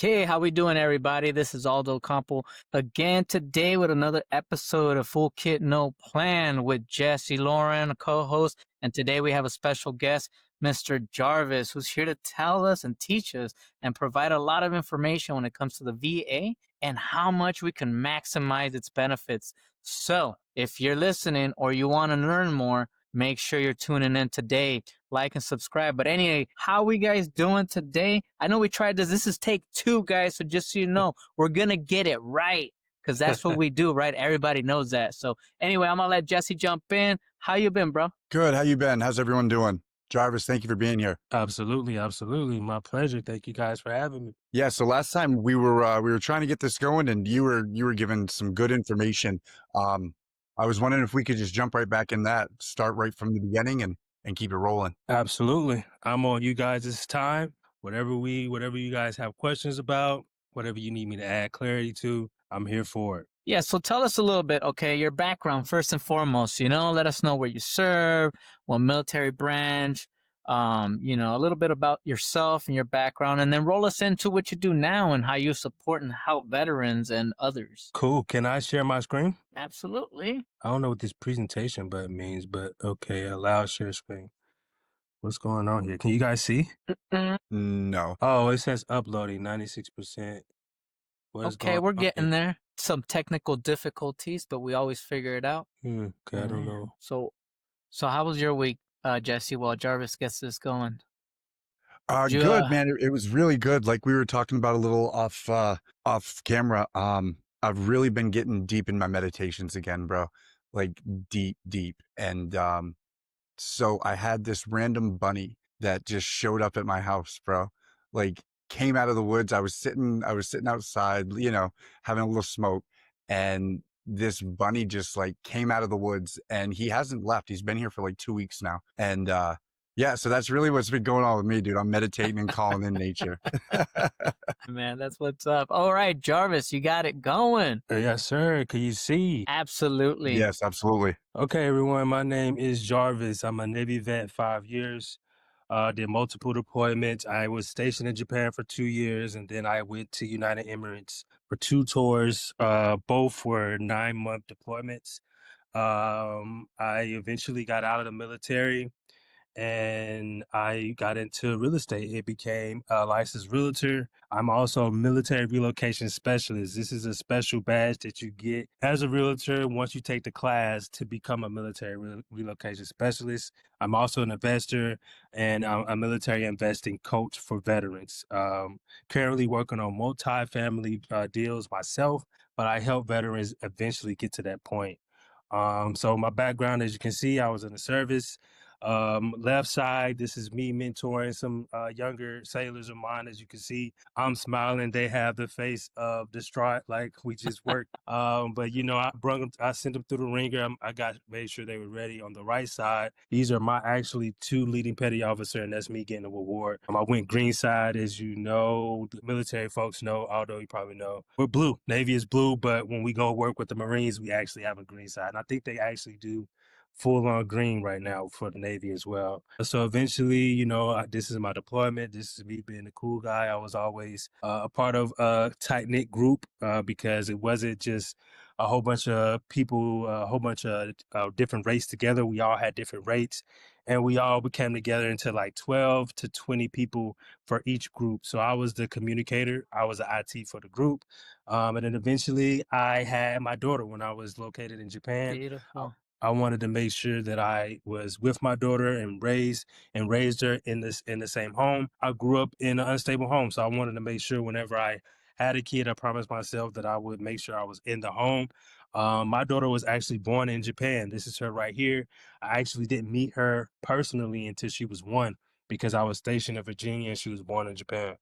Okay, how we doing, everybody? This is Aldo Campo again today with another episode of Full Kit No Plan with Jesse Lauren, a co-host, and today we have a special guest, Mr. Jarvis, who's here to tell us and teach us and provide a lot of information when it comes to the VA and how much we can maximize its benefits. So, if you're listening or you want to learn more, make sure you're tuning in today. Like and subscribe. But anyway, how we guys doing today? I know we tried this. This is take 2, guys. So just so you know, we're gonna get it right because that's what we do, right? Everybody knows that. So anyway, I'm gonna let Jesse jump in. How you been, bro? Good. How you been? How's everyone doing? Jarvis, thank you for being here. Absolutely, absolutely. My pleasure. Thank you guys for having me. Yeah. So last time we were trying to get this going, and you were giving some good information. I was wondering if we could just jump right back in that, start right from the beginning, and keep it rolling. Absolutely. I'm on you guys this time. Whatever you guys have questions about, whatever you need me to add clarity to, I'm here for it. Yeah, so tell us a little bit, okay, your background first and foremost, let us know where you serve, what military branch, a little bit about yourself and your background, and then roll us into what you do now and how you support and help veterans and others. Cool. Can I share my screen? Absolutely. I don't know what this presentation button means, but okay, allow share screen. What's going on here? Can you guys see? No. Oh, it says uploading 96%. Okay, we're getting there. Some technical difficulties, but we always figure it out. Okay, I don't know. So how was your week, Jesse, while Jarvis gets this going? Good, man. It was really good. Like we were talking about a little off camera. I've really been getting deep in my meditations again, bro. Like deep. And so I had this random bunny that just showed up at my house, bro. Like came out of the woods. I was sitting outside, having a little smoke, and this bunny just like came out of the woods, and he hasn't left. He's been here for like 2 weeks now. And yeah, so that's really what's been going on with me, dude. I'm meditating and calling in nature. Man, that's what's up. All right, Jarvis, you got it going. Yes, sir. Can you see? Absolutely. Yes, absolutely. Okay, everyone. My name is Jarvis. I'm a Navy vet, 5 years. Did multiple deployments. I was stationed in Japan for 2 years, and then I went to United Emirates for 2 tours. Both were 9-month deployments. I eventually got out of the military and I got into real estate. It became a licensed realtor. I'm also a military relocation specialist. This is a special badge that you get as a realtor once you take the class to become a military relocation specialist. I'm also an investor and I'm a military investing coach for veterans. Currently working on multi-family deals myself, but I help veterans eventually get to that point. So my background, as you can see, I was in the service. Left side, this is me mentoring some younger sailors of mine. As you can see, I'm smiling. They have the face of distraught, like we just worked. But I sent them through the ringer. Made sure they were ready. On the right side, these are my actually 2 leading petty officer, and that's me getting a reward. I went green side, as you know, the military folks know, although you probably know, we're blue. Navy is blue, but when we go work with the Marines, we actually have a green side. And I think they actually do full on green right now for the Navy as well. So eventually, this is my deployment. This is me being a cool guy. I was always a part of a tight knit group because it wasn't just a whole bunch of people, a whole bunch of different rates together. We all had different rates and we all came together into like 12 to 20 people for each group. So I was the communicator. I was the IT for the group. And then eventually I had my daughter when I was located in Japan. Beautiful. I wanted to make sure that I was with my daughter and raised her in the same home. I grew up in an unstable home, so I wanted to make sure whenever I had a kid, I promised myself that I would make sure I was in the home. My daughter was actually born in Japan. This is her right here. I actually didn't meet her personally until she was 1 because I was stationed in Virginia and she was born in Japan.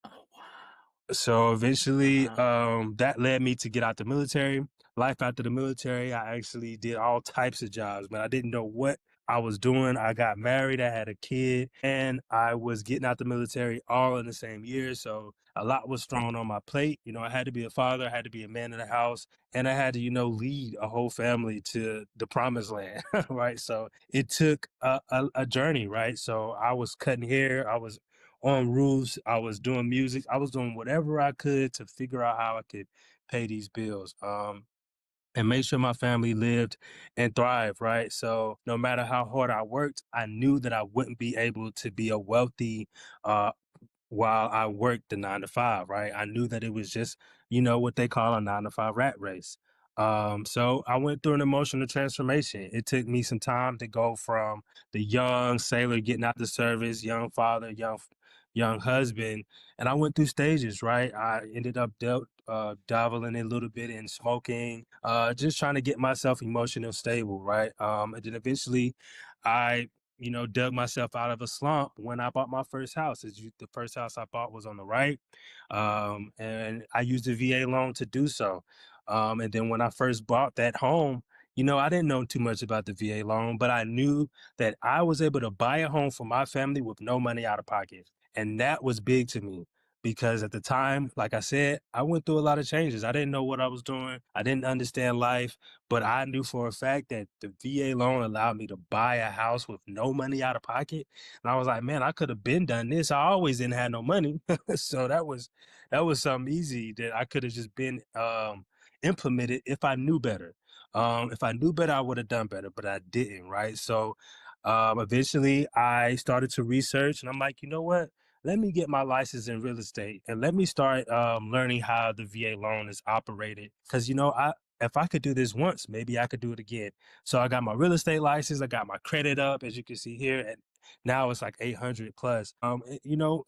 Oh, wow. So eventually, that led me to get out the military. Life after the military, I actually did all types of jobs, man. I didn't know what I was doing. I got married, I had a kid, and I was getting out the military all in the same year. So a lot was thrown on my plate. I had to be a father, I had to be a man in the house, and I had to, lead a whole family to the promised land, right? So it took a journey, right? So I was cutting hair, I was on roofs. I was doing music. I was doing whatever I could to figure out how I could pay these bills. And make sure my family lived and thrived, right? So no matter how hard I worked, I knew that I wouldn't be able to be a wealthy uh, while I worked the 9 to 5, right? I knew that it was just, what they call a 9 to 5 rat race. So I went through an emotional transformation. It took me some time to go from the young sailor getting out the service, young father, young husband, and I went through stages, right? I ended up dabbling a little bit in smoking, just trying to get myself emotional stable, right? And then eventually, I dug myself out of a slump when I bought my first house. The first house I bought was on the right, and I used the VA loan to do so. And then when I first bought that home, I didn't know too much about the VA loan, but I knew that I was able to buy a home for my family with no money out of pocket. And that was big to me because at the time, like I said, I went through a lot of changes. I didn't know what I was doing. I didn't understand life, but I knew for a fact that the VA loan allowed me to buy a house with no money out of pocket. And I was like, man, I could have been done this. I always didn't have no money. So that was something easy that I could have just been implemented if I knew better. If I knew better, I would have done better, but I didn't, right? So eventually I started to research and I'm like, you know what? Let me get my license in real estate and let me start learning how the VA loan is operated. Because if I could do this once, maybe I could do it again. So I got my real estate license. I got my credit up, as you can see here, and now it's like 800 plus. A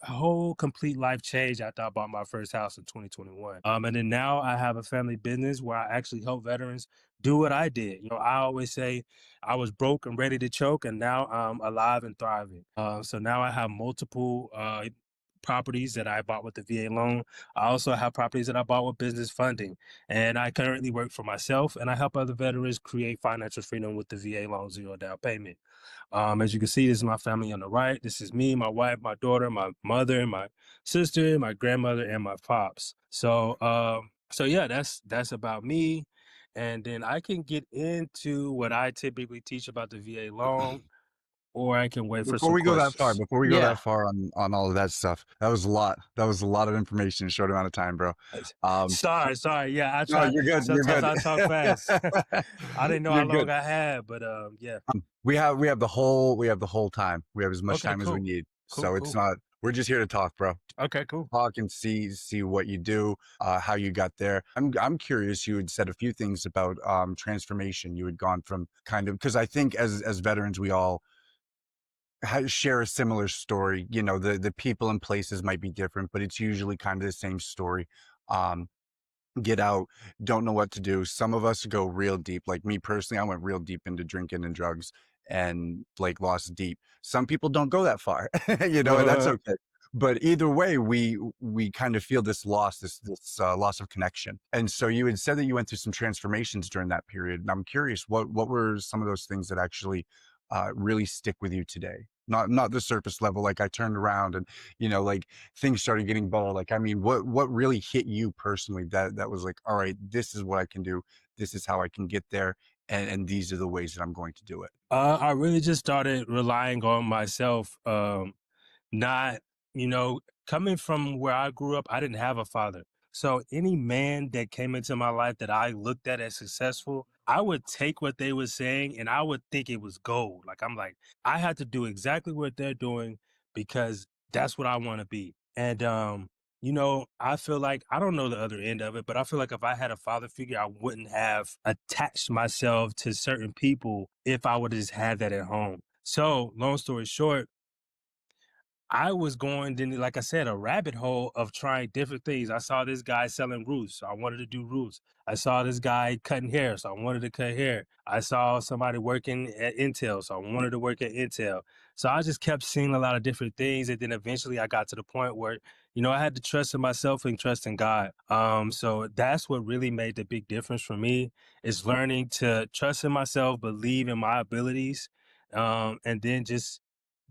whole complete life change after I bought my first house in 2021. And then now I have a family business where I actually help veterans do what I did. I always say I was broke and ready to choke, and now I'm alive and thriving. So now I have multiple properties that I bought with the VA loan. I also have properties that I bought with business funding, and I currently work for myself, and I help other veterans create financial freedom with the VA loan, zero down payment. As you can see, this is my family on the right. This is me, my wife, my daughter, my mother, my sister, my grandmother, and my pops. So yeah, that's about me. And then I can get into what I typically teach about the VA loan, or I can wait for Before some we go that far, questions. before we go that Yeah. far on all of that stuff, that was a lot. That was a lot of information in a short amount of time, bro. Um, Sorry. Yeah, I no, try. you're good. You're Sometimes good. I talk fast. I didn't know how You're long good. I had, but yeah. We have the whole time. We have as much Okay, time as we cool, need. cool, So it's cool. not. We're just here to talk, bro. Okay, cool. Talk and see what you do, how you got there. I'm curious. You had said a few things about transformation. You had gone from kind of because I think as veterans we all share a similar story. The people and places might be different, but it's usually kind of the same story. Um, get out, don't know what to do. Some of us go real deep. Like me personally, I went real deep into drinking and drugs and like lost deep. Some people don't go that far, and that's okay. But either way, we kind of feel this loss, this loss of connection. And so you had said that you went through some transformations during that period. And I'm curious, what were some of those things that actually really stick with you today? Not the surface level, like I turned around and like things started getting better. Like, I mean, what really hit you personally that was like, all right, this is what I can do. This is how I can get there. And these are the ways that I'm going to do it. I really just started relying on myself. Not, you know, coming from where I grew up, I didn't have a father. So any man that came into my life that I looked at as successful, I would take what they were saying and I would think it was gold. Like I'm like, I had to do exactly what they're doing because that's what I want to be. And I feel like I don't know the other end of it, but I feel like if I had a father figure, I wouldn't have attached myself to certain people if I would have just had that at home. So, long story short, I was going then, like I said, a rabbit hole of trying different things. I saw this guy selling roofs, so I wanted to do roofs. I saw this guy cutting hair, so I wanted to cut hair. I saw somebody working at Intel, so I wanted to work at Intel. So I just kept seeing a lot of different things, and then eventually I got to the point where, I had to trust in myself and trust in God. So that's what really made the big difference for me is learning to trust in myself, believe in my abilities, and then just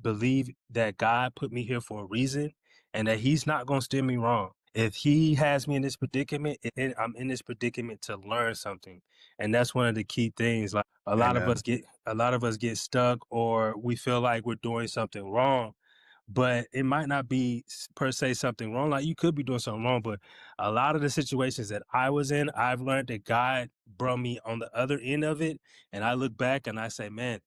believe that God put me here for a reason and that he's not going to steer me wrong. If he has me in this predicament, I'm in this predicament to learn something. And that's one of the key things. Like a lot of Amen. us get stuck or we feel like we're doing something wrong. but it might not be per se something wrong. Like you could be doing something wrong, but a lot of the situations that I was in, I've learned that God brought me on the other end of it. And I look back and I say, man,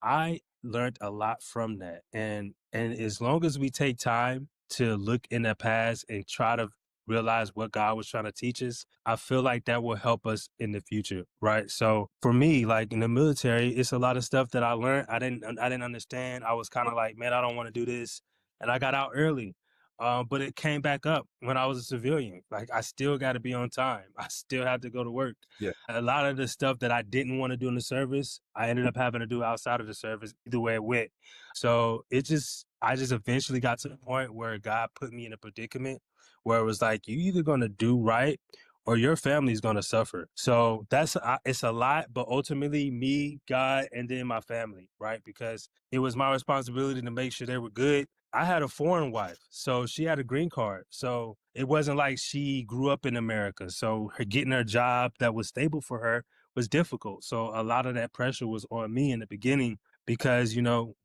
I learned a lot from that. And as long as we take time to look in the past and try to realize what God was trying to teach us, I feel like that will help us in the future, right? So for me, like in the military, it's a lot of stuff that I learned I didn't understand. I was kind of like, man, I don't want to do this. And I got out early. But it came back up when I was a civilian. Like I still got to be on time. I still have to go to work. Yeah. A lot of the stuff that I didn't want to do in the service, I ended up having to do outside of the service, either way it went. So I just eventually got to the point where God put me in a predicament where it was like, you either going to do right or your family's going to suffer. So it's a lot, but ultimately me, God, and then my family, right? Because it was my responsibility to make sure they were good. I had a foreign wife, so she had a green card. So it wasn't like she grew up in America. So her getting her job that was stable for her was difficult. So a lot of that pressure was on me in the beginning because,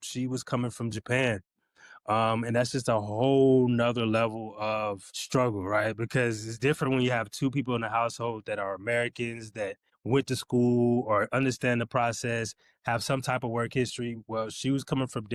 she was coming from Japan. And that's just a whole nother level of struggle, right? Because it's different when you have two people in the household that are Americans that went to school or understand the process, have some type of work history. Well, she was coming from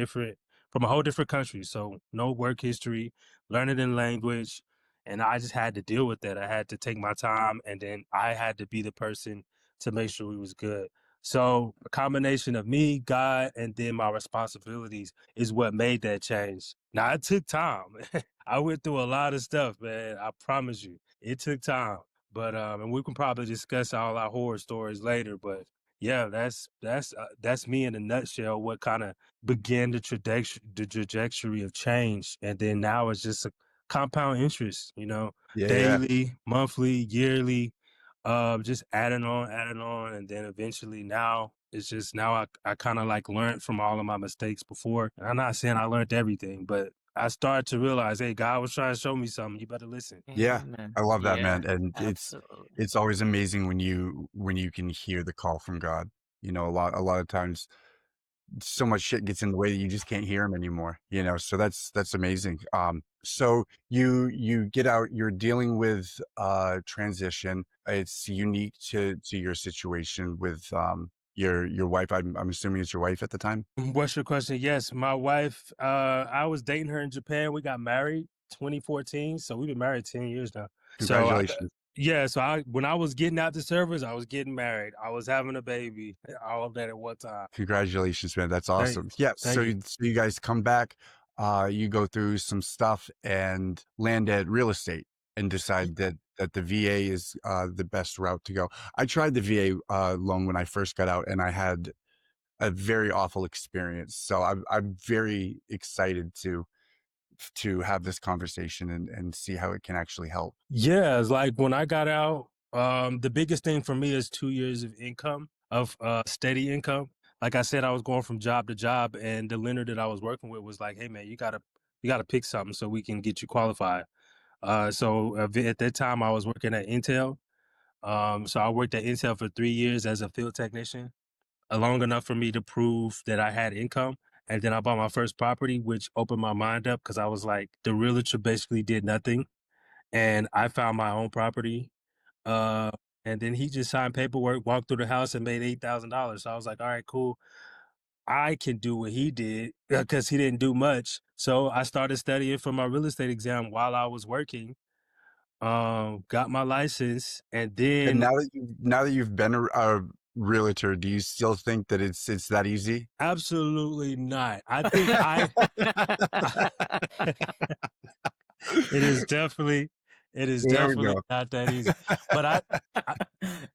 a whole different country. So no work history, learning in language. And I just had to deal with that. I had to take my time and then I had to be the person to make sure we was good. So a combination of me, God, and then my responsibilities is what made that change. Now it took time. I went through a lot of stuff, man. I promise you, it took time. But and we can probably discuss all our horror stories later. But yeah, that's me in a nutshell. What kind of began the trajectory of change, and then now it's just a compound interest. Yeah, yeah. Daily, monthly, yearly, just adding on, and then eventually now it's just now I kind of like learned from all of my mistakes before. And I'm not saying I learned everything, but I started to realize, hey, God was trying to show me something. You better listen. Yeah, Amen. I love that, Yeah, man, and absolutely. it's always amazing when you can hear the call from God. A lot of times so much shit gets in the way that you just can't hear him anymore, so that's amazing. So you get out, you're dealing with transition. It's unique to your situation with your wife. I'm assuming it's your wife at the time. What's your question? Yes, my wife, I was dating her in Japan. We got married 2014. So we've been married 10 years now. So Congratulations. yeah, so when I was getting out the service, I was getting married. I was having a baby, all of that at one time. Congratulations, man. That's Thank, awesome. Yeah. So, thank you. so you guys come back, you go through some stuff and land at real estate and decide that the VA is the best route to go. I tried the VA loan when I first got out, and I had a very awful experience. So I'm very excited to have this conversation and see how it can actually help. Yeah, it's like when I got out, the biggest thing for me is 2 years of income, of steady income. Like I said, I was going from job to job, and the lender that I was working with was like, "Hey, man, you gotta pick something so we can get you qualified." At that time, I was working at Intel. So I worked at Intel for 3 years as a field technician, long enough for me to prove that I had income. And then I bought my first property, which opened my mind up because I was like, the realtor basically did nothing, and I found my own property. Uh, and then he just signed paperwork, walked through the house, and made $8,000. So I was like, all right, cool. I can do what he did because he didn't do much. So I started studying for my real estate exam while I was working. Got my license, and And then now that you've been a realtor, do you still think that it's that easy? absolutely not. I think it is definitely There we go. not that easy. But I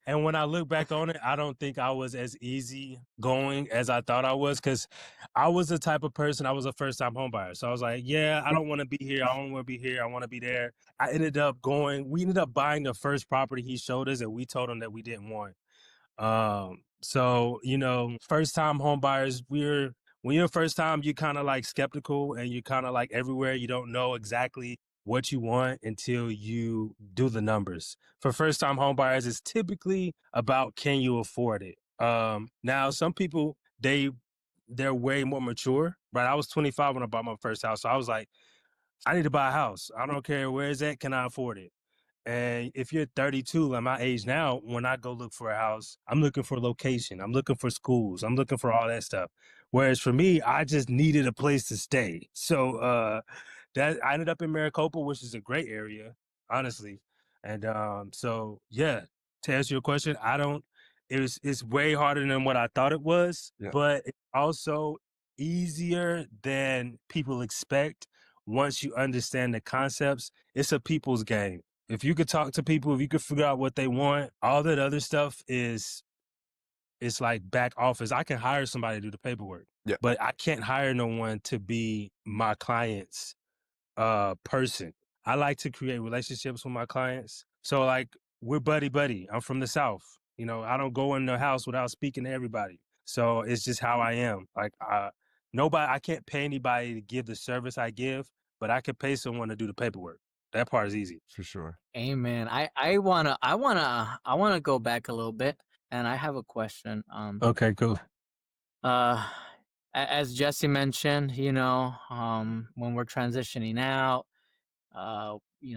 and when I look back on it, I don't think I was as easy going as I thought I was because I was the type of person, I was a first time homebuyer. So I was like, yeah, I don't want to be here. I don't want to be here. I want to be there. We ended up buying the first property he showed us, and we told him that we didn't want. So first time home buyers, when you're first time, you're kind of like skeptical and you're kind of like everywhere. You don't know exactly what you want until you do the numbers. For first time home buyers, it's typically about can you afford it? Now some people they're way more mature right? I was 25 when I bought my first house. So I was like, I need to buy a house. I don't care where it's at. Can I afford it? And if you're 32, like my age now, when I go look for a house, I'm looking for location. I'm looking for schools. I'm looking for all that stuff. Whereas for me, I just needed a place to stay. So that I ended up in Maricopa, which is a great area, honestly. And so yeah, to answer your question, I don't. It's way harder than what I thought it was, Yeah. but it's also easier than people expect once you understand the concepts. It's a people's game. If you could talk to people, if you could figure out what they want, all that other stuff is it's like back office. I can hire somebody to do the paperwork, Yeah. but I can't hire no one to be my client's person. I like to create relationships with my clients. So like we're buddy buddy. I'm from the South. You know, I don't go in the house without speaking to everybody. So it's just how I am. Like I can't pay anybody to give the service I give, but I could pay someone to do the paperwork. That part is easy. For sure. Amen. I wanna go back a little bit, and I have a question. Okay, cool. Uh, as Jesse mentioned, when we're transitioning out,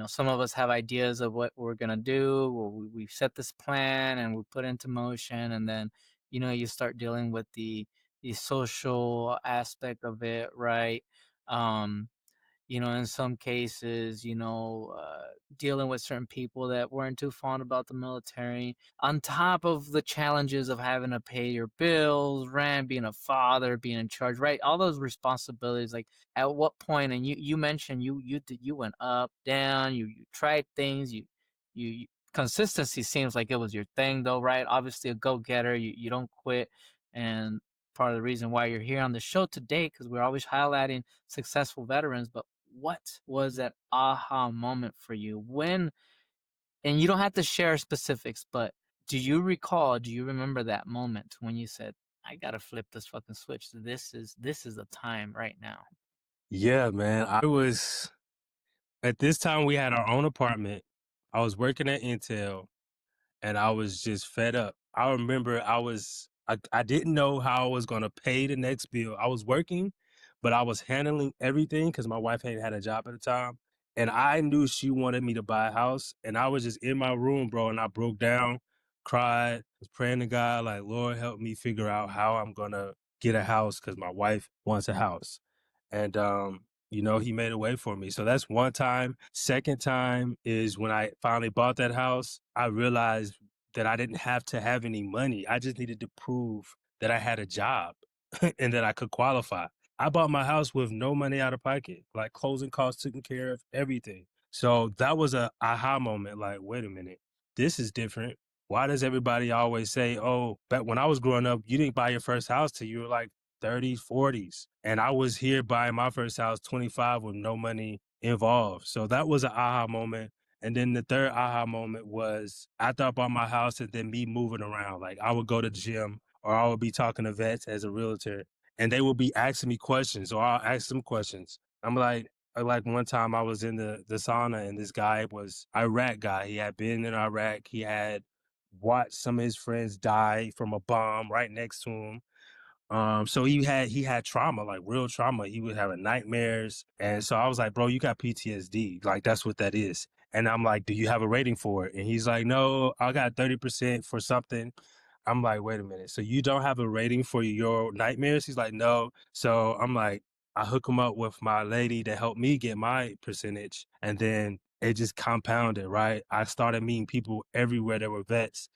some of us have ideas of what we're gonna do. Or we set this plan and we put into motion, and then you start dealing with the social aspect of it, right? Um, in some cases, dealing with certain people that weren't too fond about the military, on top of the challenges of having to pay your bills, rent, being a father, being in charge, right? All those responsibilities. Like, at what point? And you mentioned you went up, down, you tried things, consistency seems like it was your thing, though, right? Obviously, a go getter. You don't quit, and part of the reason why you're here on the show today, because we're always highlighting successful veterans. But what was that aha moment for you when, and you don't have to share specifics, but do you remember that moment when you said, I gotta flip this fucking switch? This is the time right now. Yeah, man. At this time we had our own apartment. I was working at Intel and I was just fed up. I remember I didn't know how I was gonna pay the next bill. I was working, but I was handling everything because my wife hadn't had a job at the time. And I knew she wanted me to buy a house. And I was just in my room, bro, and I broke down, cried, was praying to God, like, Lord, help me figure out how I'm gonna get a house because my wife wants a house. And he made a way for me. So that's one time. Second time is when I finally bought that house, I realized that I didn't have to have any money. I just needed to prove that I had a job and that I could qualify. I bought my house with no money out of pocket, like closing costs taken care of, everything. So that was a aha moment. Like, wait a minute, this is different. Why does everybody always say, oh, back when I was growing up, you didn't buy your first house till you were like 30s, 40s. And I was here buying my first house 25 with no money involved. So that was an aha moment. And then the third aha moment was after I bought my house and then me moving around. Like I would go to the gym or I would be talking to vets as a realtor and they would be asking me questions or I'll ask them questions. I'm like one time I was in the sauna and this guy was Iraq guy. He had been in Iraq. He had watched some of his friends die from a bomb right next to him. So he had trauma, like real trauma. He was having nightmares. And so I was like, bro, you got PTSD. Like that's what that is. And I'm like, do you have a rating for it? And he's like, no, I got 30% for something. I'm like, wait a minute. So you don't have a rating for your nightmares? He's like, no. So I'm like, I hook him up with my lady that helped me get my percentage. And then it just compounded, right? I started meeting people everywhere that were vets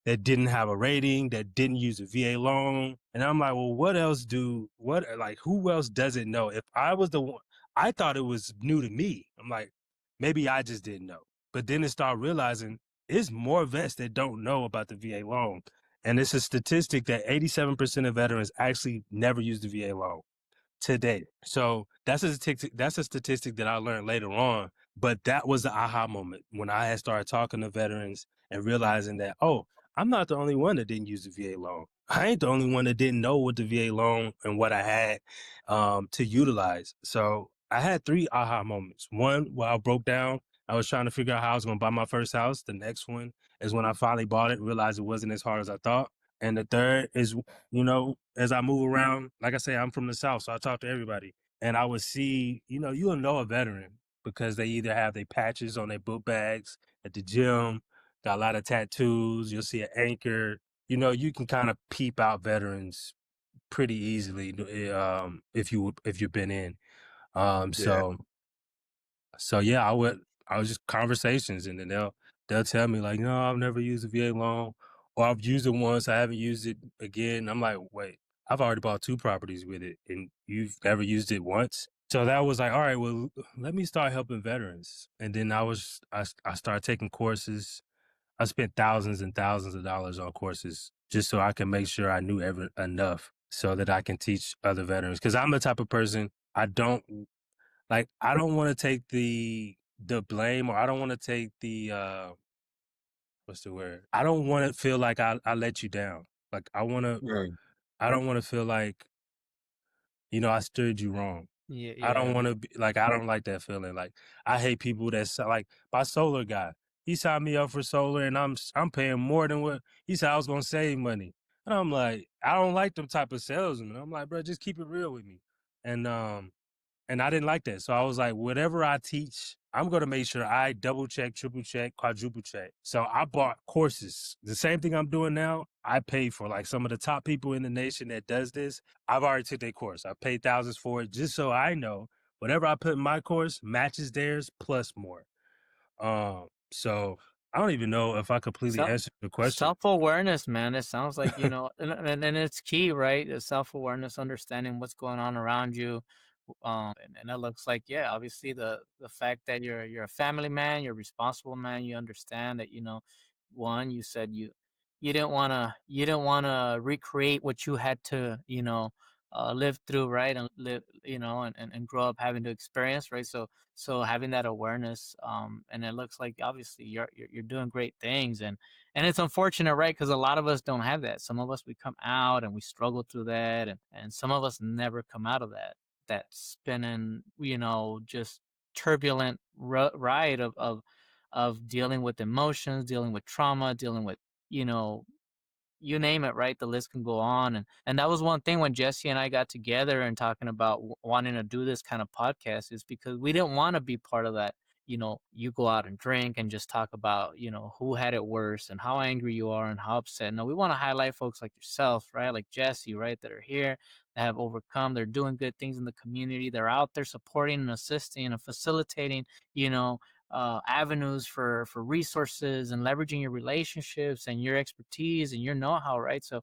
that didn't have a rating, that didn't use a VA loan. And I'm like, well, who else doesn't know? If I was the one, I thought it was new to me. I'm like, maybe I just didn't know. But then it started realizing it's more vets that don't know about the VA loan. And it's a statistic that 87% of veterans actually never use the VA loan today. So that's a statistic that I learned later on. But that was the aha moment when I had started talking to veterans and realizing that, oh, I'm not the only one that didn't use the VA loan. I ain't the only one that didn't know what the VA loan and what I had to utilize. So I had three aha moments. One, where I broke down. I was trying to figure out how I was going to buy my first house. The next one is when I finally bought it, realized it wasn't as hard as I thought. And the third is, as I move around, like I say, I'm from the South, so I talk to everybody. And I would see, you'll know a veteran because they either have their patches on their book bags at the gym, got a lot of tattoos. You'll see an anchor. You can kind of peep out veterans pretty easily if you've been in. Um, Yeah. so so yeah, I was just conversations, and then they'll tell me like, no, I've never used a VA loan, or I've used it once, I haven't used it again. I'm like, wait, I've already bought 2 properties with it, and you've never used it once. So that was like, all right, well, let me start helping veterans. And then I started taking courses. I spent thousands and thousands of dollars on courses just so I can make sure I knew enough so that I can teach other veterans. Because I'm the type of person I don't wanna take the blame, or I don't wanna take what's the word? I don't wanna feel like I let you down. Like, Right. I don't wanna feel like, I steered you wrong. Yeah, I don't yeah. wanna be like, I don't like that feeling. Like, I hate people that like, my solar guy, he signed me up for solar, and I'm paying more than what he said I was gonna save money. And I'm like, I don't like them type of salesmen. I'm like, "Bro, just keep it real with me." And, and I didn't like that. So I was like, whatever I teach, I'm going to make sure I double check, triple check, quadruple check. So I bought courses. The same thing I'm doing now, I paid for. Like some of the top people in the nation that does this, I've already took their course. I paid thousands for it just so I know whatever I put in my course matches theirs plus more. So I don't even know if I completely Self answered the question. self-awareness, man. It sounds like, and it's key, right? The self-awareness, understanding what's going on around you. And it looks like, yeah, obviously the fact that you're a family man, you're a responsible man, you understand that, one, you said you didn't want to recreate what you had to, live through, right? And live, and grow up having to experience, right? So having that awareness, and it looks like obviously you're doing great things, and it's unfortunate, right? Because a lot of us don't have that. Some of us, we come out and we struggle through that, and some of us never come out of that spinning, just turbulent ride of dealing with emotions, dealing with trauma, dealing with, you know you name it, right? The list can go on, and that was one thing when Jesse and I got together and talking about wanting to do this kind of podcast, is because we didn't want to be part of that. You go out and drink and just talk about, who had it worse and how angry you are and how upset. No, we want to highlight folks like yourself, right? Like Jesse, right? That are here, that have overcome, they're doing good things in the community, they're out there supporting and assisting and facilitating, you know, avenues for resources and leveraging your relationships and your expertise and your know-how, right? So,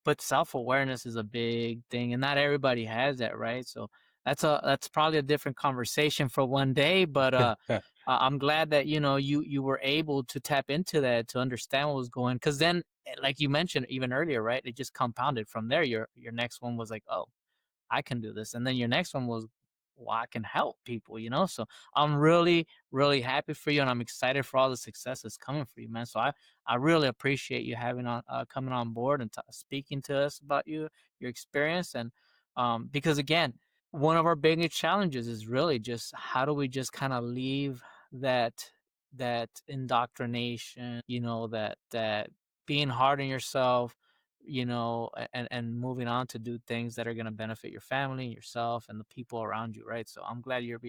but self-awareness is a big thing, and not everybody has that, right? So that's probably a different conversation for one day. But I'm glad that, you were able to tap into that, to understand what was going, because then, like you mentioned even earlier, right? It just compounded from there. Your next one was like, oh, I can do this. And then your next one was, well, I can help people, So I'm really, really happy for you, and I'm excited for all the success that's coming for you, man. So I really appreciate you having on coming on board and speaking to us about your experience. And because again, one of our biggest challenges is really just how do we just kind of leave that indoctrination, that being hard on yourself, and moving on to do things that are going to benefit your family, yourself, and the people around you, right? So I'm glad you're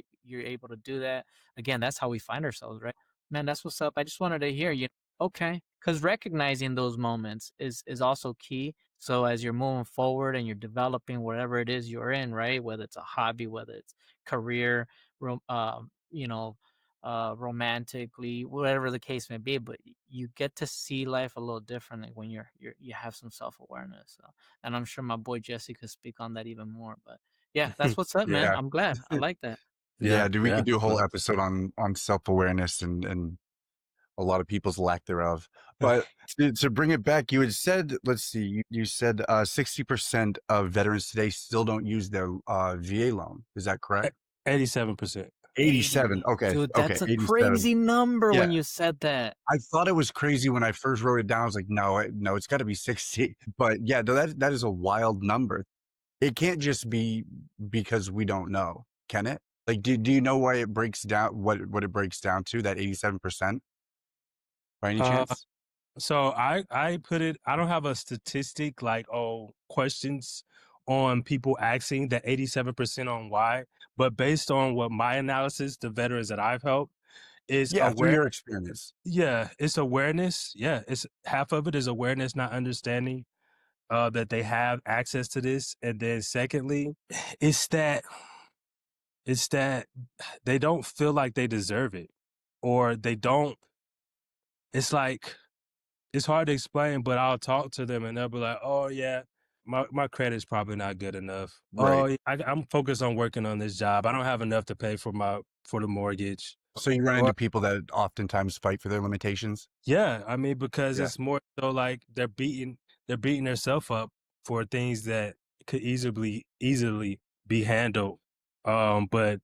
able to do that. Again, that's how we find ourselves, right? Man, that's what's up. I just wanted to hear you. Okay, because recognizing those moments is also key. So as you're moving forward and you're developing whatever it is you're in, right? Whether it's a hobby, whether it's career, rom- um, you know, romantically, whatever the case may be, but you get to see life a little differently when you have some self-awareness. So, and I'm sure my boy Jesse could speak on that even more. But yeah, that's what's up, man. Yeah. I'm glad. I like that. Yeah, Yeah, dude, we yeah. could do a whole Well, episode on self-awareness and a lot of people's lack thereof. But to bring it back, you had said, let's see, you said 60% of veterans today still don't use their VA loan. Is that correct? 87%. 87. 80. Okay. Dude, Okay. that's a 87. crazy number Yeah. when you said that. I thought it was crazy when I first wrote it down. I was like, no, no, it's got to be 60. But yeah, no, that is a wild number. It can't just be because we don't know, can it? Like, do you know why it breaks down, what it breaks down to, that 87% by any Uh, chance? So I put it. I don't have a statistic like questions on people asking that 87% on why, but based on what my analysis, the veterans that I've helped is Yeah, through aware. your experience. Yeah, it's awareness. Yeah, it's half of it is awareness, not understanding that they have access to this, and then secondly, it's that it's that they don't feel like they deserve it, or they don't. It's like it's hard to explain, but I'll talk to them and they'll be like, "Oh yeah, my credit's probably not good enough. Oh, Right. yeah, I'm focused on working on this job. I don't have enough to pay for the mortgage." So you run Or into people that oftentimes fight for their limitations? yeah, I mean, because Yeah. it's more so like they're beating themselves up for things that could easily be handled. But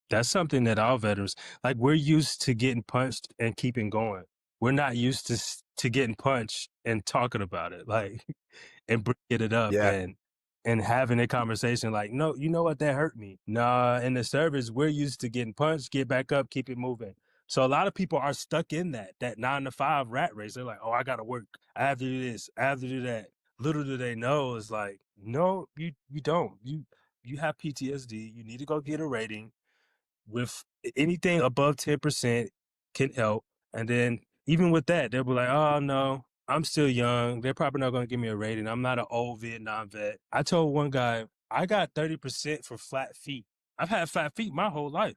that's something that our veterans, like, we're used to getting punched and keeping going. We're not used to getting punched and talking about it, like, and bringing it up Yeah. and having a conversation like, "No, you know what? That hurt me." Nah, in the service, we're used to getting punched, get back up, keep it moving. So a lot of people are stuck in that 9 to 5 rat race. They're like, "Oh, I gotta work. I have to do this. I have to do that." Little do they know, it's like, no, you don't. You have PTSD. You need to go get a rating with anything above 10% can help. And then even with that, they'll be like, "Oh no, I'm still young. They're probably not going to give me a rating. I'm not an old Vietnam vet." I told one guy, I got 30% for flat feet. I've had flat feet my whole life,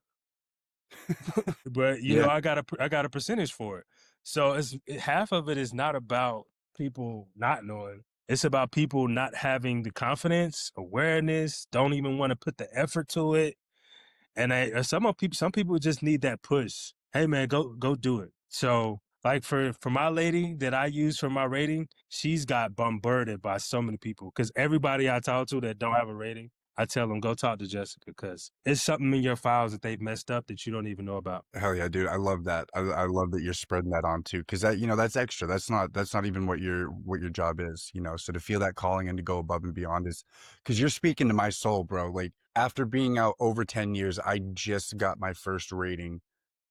but Yeah. I got a percentage for it. So half of it is not about people not knowing. It's about people not having the confidence, awareness, don't even want to put the effort to it, and some people just need that push. Hey man, go do it. So like for my lady that I use for my rating, she's got bombarded by so many people because everybody I talk to that don't have a rating, I tell them go talk to Jessica because it's something in your files that they've messed up that you don't even know about. Hell yeah, dude. I love that. I love that you're spreading that on too. Cause that, that's extra. That's not even what your job is, So to feel that calling and to go above and beyond is cause you're speaking to my soul, bro. Like after being out over 10 years, I just got my first rating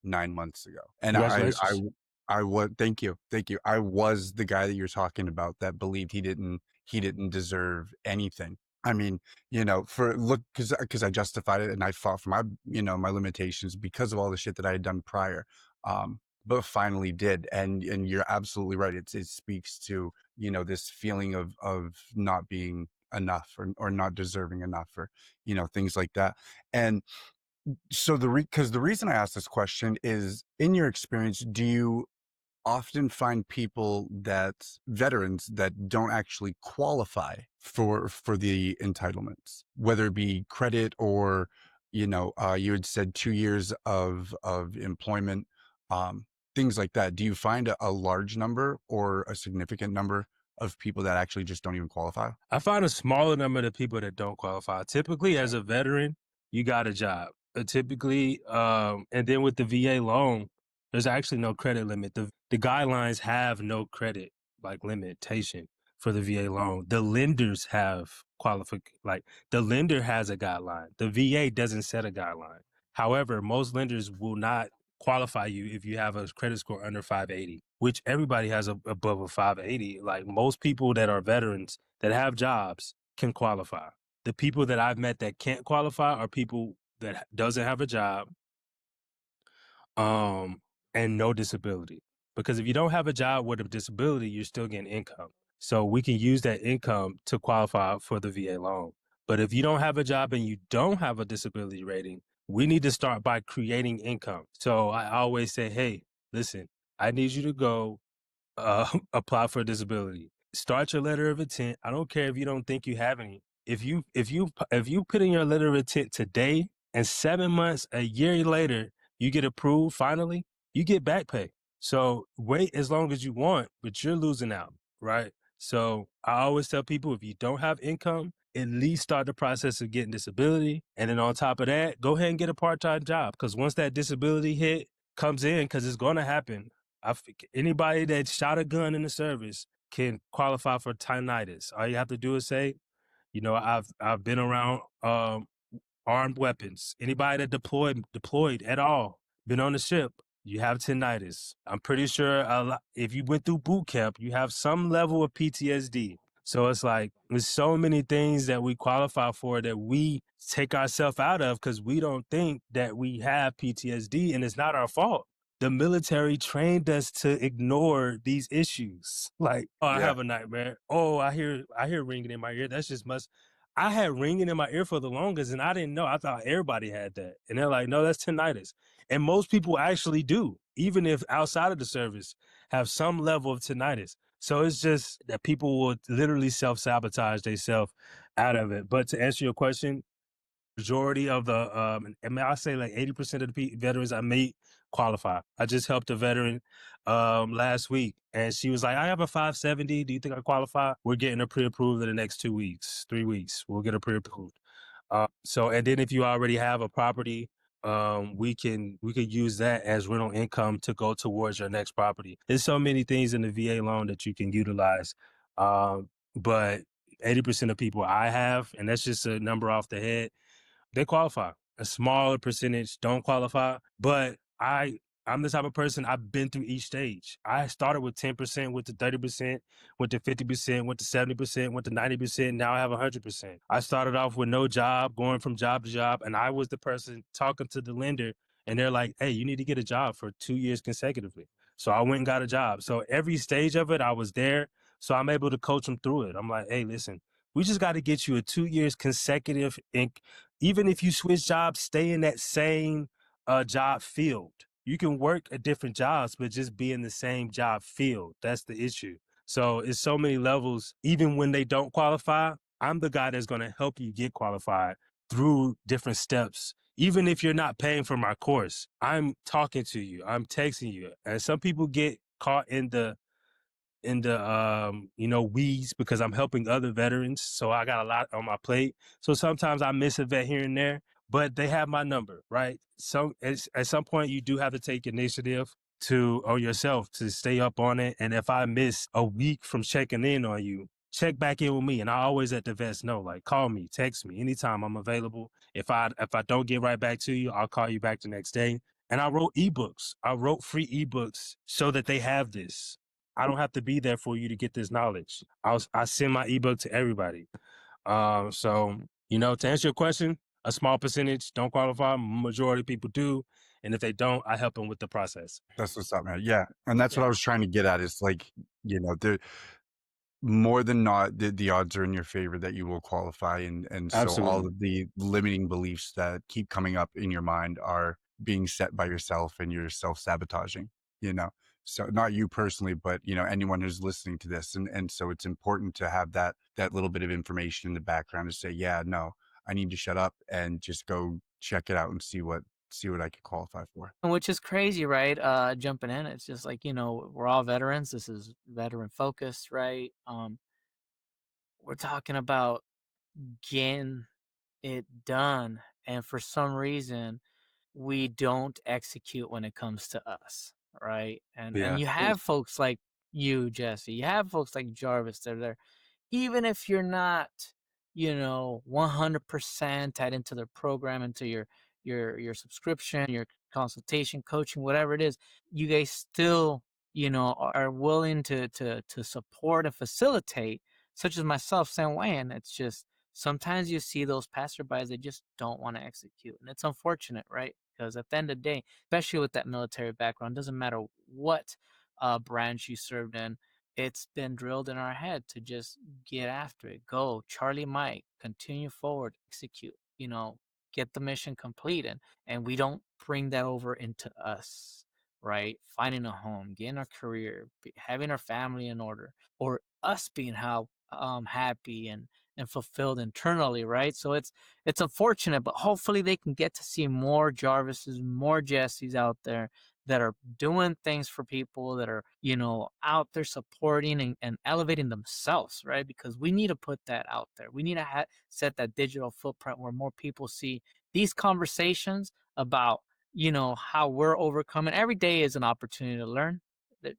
9 months ago. And Congratulations. I was, thank you. Thank you. I was the guy that you're talking about that believed he didn't deserve anything. I mean, cause I justified it and I fought for my, my limitations because of all the shit that I had done prior. But finally did. And you're absolutely right. It speaks to, this feeling of not being enough or not deserving enough or, things like that. And so because the reason I asked this question is in your experience, do you often find veterans that don't actually qualify for the entitlements, whether it be credit or, you had said 2 years of employment, um, things like that. Do you find a large number or a significant number of people that actually just don't even qualify? I find a smaller number of people that don't qualify. Typically, Okay. as a veteran, you got a job. Typically, and then with the VA loan, there's actually no credit limit. The guidelines have no credit like limitation for the VA loan. The lenders have like the lender has a guideline. The VA doesn't set a guideline. However, most lenders will not qualify you if you have a credit score under 580, which everybody has above a 580. Like most people that are veterans that have jobs can qualify. The people that I've met that can't qualify are people that doesn't have a job, um, and no disability. Because if you don't have a job with a disability, you're still getting income. So we can use that income to qualify for the VA loan. But if you don't have a job and you don't have a disability rating, we need to start by creating income. So I always say, hey, listen, I need you to go apply for a disability. Start your letter of intent. I don't care if you don't think you have any. If you put in your letter of intent today and 7 months, a year later, you get approved finally, you get back pay. So wait as long as you want, but you're losing out, right? So I always tell people if you don't have income, at least start the process of getting disability. And then on top of that, go ahead and get a part-time job. Because once that disability hit comes in, because it's going to happen, anybody that shot a gun in the service can qualify for tinnitus. All you have to do is say, I've been around armed weapons. Anybody that deployed at all, been on the ship, you have tinnitus. I'm pretty sure if you went through boot camp, you have some level of PTSD. So it's like there's so many things that we qualify for that we take ourselves out of because we don't think that we have PTSD, and it's not our fault. The military trained us to ignore these issues. Like, oh, I Yeah. have a nightmare. Oh, I hear ringing in my ear. That's just must. I had ringing in my ear for the longest, and I didn't know. I thought everybody had that, and they're like, no, that's tinnitus. And most people actually do, even if outside of the service, have some level of tinnitus. So it's just that people will literally self-sabotage themselves out of it. But to answer your question, majority of the I say like 80% of the veterans I meet qualify. I just helped a veteran last week, and she was like, I have a 570. Do you think I qualify? We're getting her pre-approved in the next 2 weeks, 3 weeks. We'll get her pre-approved. And then if you already have a property, we could use that as rental income to go towards your next property. There's so many things in the VA loan that you can utilize. But 80% of people I have, and that's just a number off the head, they qualify. A smaller percentage don't qualify, but I'm the type of person, I've been through each stage. I started with 10%, went to 30%, went to 50%, went to 70%, went to 90%. Now I have 100%. I started off with no job, going from job to job, and I was the person talking to the lender, and they're like, hey, you need to get a job for 2 years consecutively. So I went and got a job. So every stage of it, I was there. So I'm able to coach them through it. I'm like, hey, listen, we just got to get you a 2 years consecutive. Even if you switch jobs, stay in that same job field. You can work at different jobs, but just be in the same job field. That's the issue. So it's so many levels. Even when they don't qualify, I'm the guy that's going to help you get qualified through different steps. Even if you're not paying for my course, I'm talking to you, I'm texting you. And some people get caught in the weeds because I'm helping other veterans. So I got a lot on my plate. So sometimes I miss a vet here and there, but they have my number, right? So at some point you do have to take initiative on yourself to stay up on it. And if I miss a week from checking in on you, check back in with me. And I always let the vets know, like, call me, text me anytime I'm available. If I don't get right back to you, I'll call you back the next day. And I wrote ebooks. I wrote free ebooks so that they have this. I don't have to be there for you to get this knowledge. I send my ebook to everybody. To answer your question, a small percentage don't qualify. Majority of people do. And if they don't, I help them with the process. That's what's up, man. Yeah. And that's what I was trying to get at is like, there more than not, the odds are in your favor that you will qualify. And so all Absolutely. of the limiting beliefs that keep coming up in your mind are being set by yourself and you're self-sabotaging, you know? So not you personally, but anyone who's listening to this. And so it's important to have that little bit of information in the background to say, yeah, no, I need to shut up and just go check it out and see what I could qualify for. Which is crazy, right? Jumping in, it's just like, we're all veterans. This is veteran focused, right? We're talking about getting it done. And for some reason, we don't execute when it comes to us, right? And Yeah. you have folks like you, Jesse. You have folks like Jarvis that are there. Even if you're not, 100% tied into the program, into your subscription, your consultation, coaching, whatever it is, you guys still, are willing to support and facilitate, such as myself, same way. And it's just sometimes you see those passerbys, they just don't want to execute. And it's unfortunate, right? Because at the end of the day, especially with that military background, doesn't matter what branch you served in, it's been drilled in our head to just get after it, go, Charlie Mike, continue forward, execute, get the mission completed. And we don't bring that over into us, right? Finding a home, getting our career, having our family in order, or us being how happy and fulfilled internally, right? So it's unfortunate, but hopefully they can get to see more Jarvises, more Jessies out there that are doing things for people, that are, out there supporting and elevating themselves, right? Because we need to put that out there. We need to set that digital footprint where more people see these conversations about, how we're overcoming. Every day is an opportunity to learn. That,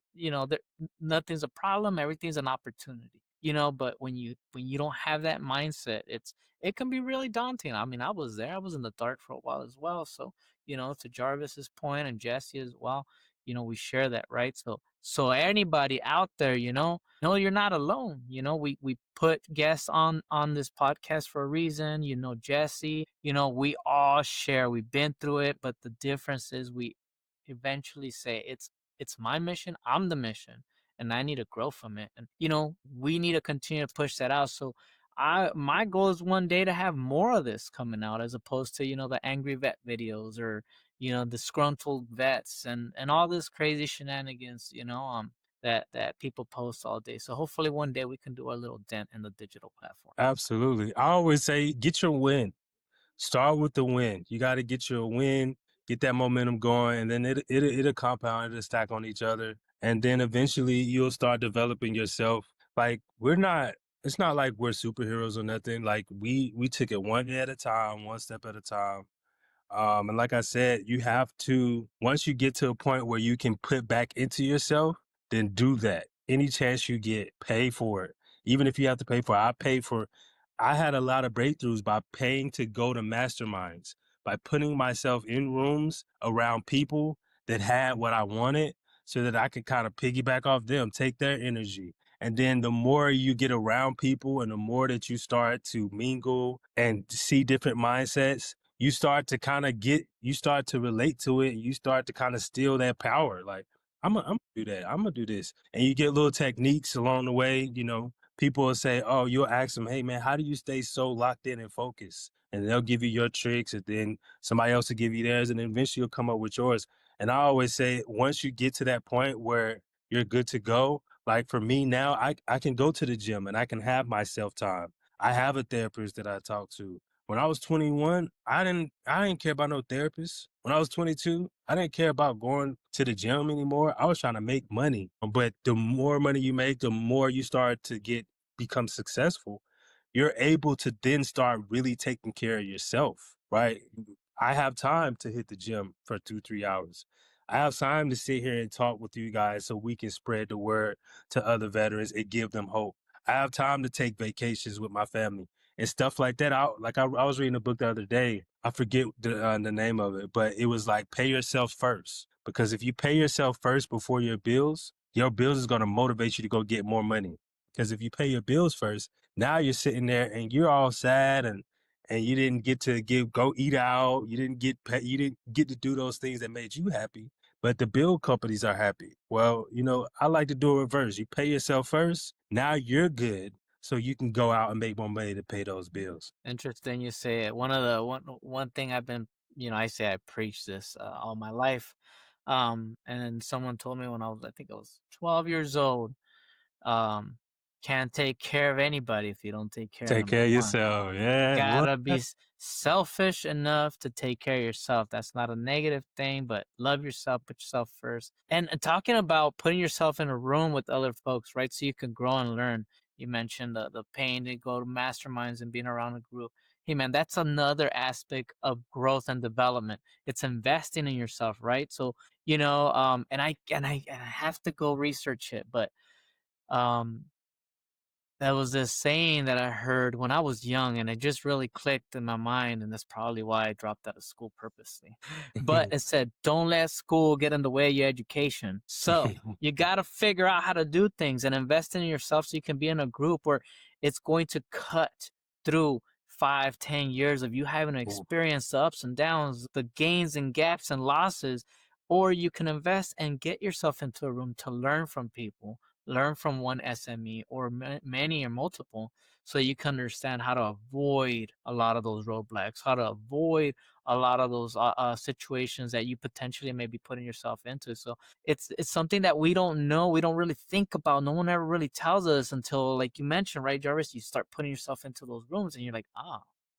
nothing's a problem. Everything's an opportunity. but when you don't have that mindset, it can be really daunting. I mean, I was there. I was in the dark for a while as well. So, to Jarvis's point and Jesse as well, we share that, right? So anybody out there, no, you're not alone. We put guests on this podcast for a reason. Jesse, we all share. We've been through it, but the difference is we eventually say it's my mission. I'm the mission, and I need to grow from it. And we need to continue to push that out. So my goal is one day to have more of this coming out, as opposed to the angry vet videos, or disgruntled vets, and all this crazy shenanigans, that people post all day. So hopefully one day we can do a little dent in the digital platform. Absolutely. I always say, get your win. Start with the win. You got to get your win, get that momentum going, and then it'll compound, it'll stack on each other. And then eventually you'll start developing yourself. Like, it's not like we're superheroes or nothing. Like, we took it one day at a time, one step at a time. And like I said, you have to, once you get to a point where you can put back into yourself, then do that. Any chance you get, pay for it. Even if you have to pay for it, I had a lot of breakthroughs by paying to go to masterminds, by putting myself in rooms around people that had what I wanted so that I could kind of piggyback off them, take their energy. And then the more you get around people and the more that you start to mingle and see different mindsets, you start to relate to it. And you start to kind of steal that power. Like, I'm gonna do that. I'm gonna do this. And you get little techniques along the way. People will say, oh, you'll ask them, hey man, how do you stay so locked in and focused? And they'll give you your tricks, and then somebody else will give you theirs, and then eventually you'll come up with yours. And I always say, once you get to that point where you're good to go, like for me now, I can go to the gym and I can have my self time. I have a therapist that I talk to. When I was 21, I didn't care about no therapist. When I was 22, I didn't care about going to the gym anymore. I was trying to make money. But the more money you make, the more you start to become successful. You're able to then start really taking care of yourself, right? I have time to hit the gym for 2, 3 hours. I have time to sit here and talk with you guys so we can spread the word to other veterans and give them hope. I have time to take vacations with my family and stuff like that. I was reading a book the other day. I forget the name of it, but it was like, pay yourself first. Because if you pay yourself first before your bills is going to motivate you to go get more money. Because if you pay your bills first, now you're sitting there and you're all sad and you didn't get to go eat out. You didn't get to do those things that made you happy. But the bill companies are happy. Well, I like to do it reverse. You pay yourself first. Now you're good, so you can go out and make more money to pay those bills. Interesting you say it. One thing I've been, I say I preach this all my life. And then someone told me when I think I was 12 years old, um, can't take care of anybody if you don't take care of Take number care of one. yourself. Yeah. What? Gotta be selfish enough to take care of yourself. That's not a negative thing, but love yourself, put yourself first. And talking about putting yourself in a room with other folks, right? So you can grow and learn. You mentioned the pain to go to masterminds and being around a group. Hey man, that's another aspect of growth and development. It's investing in yourself, right? So, and I have to go research it, but um there was this saying that I heard when I was young, and it just really clicked in my mind, and that's probably why I dropped out of school purposely. But it said, "Don't let school get in the way of your education." So you got to figure out how to do things and invest in yourself so you can be in a group where it's going to cut through 5, 10 years of you having to experience the ups and downs, the gains and gaps and losses, or you can invest and get yourself into a room to learn from people, learn from one SME or many or multiple, so you can understand how to avoid a lot of those roadblocks, how to avoid a lot of those situations that you potentially may be putting yourself into. So it's something that we don't know, we don't really think about. No one ever really tells us until, like you mentioned, right, Jarvis, you start putting yourself into those rooms and you're like,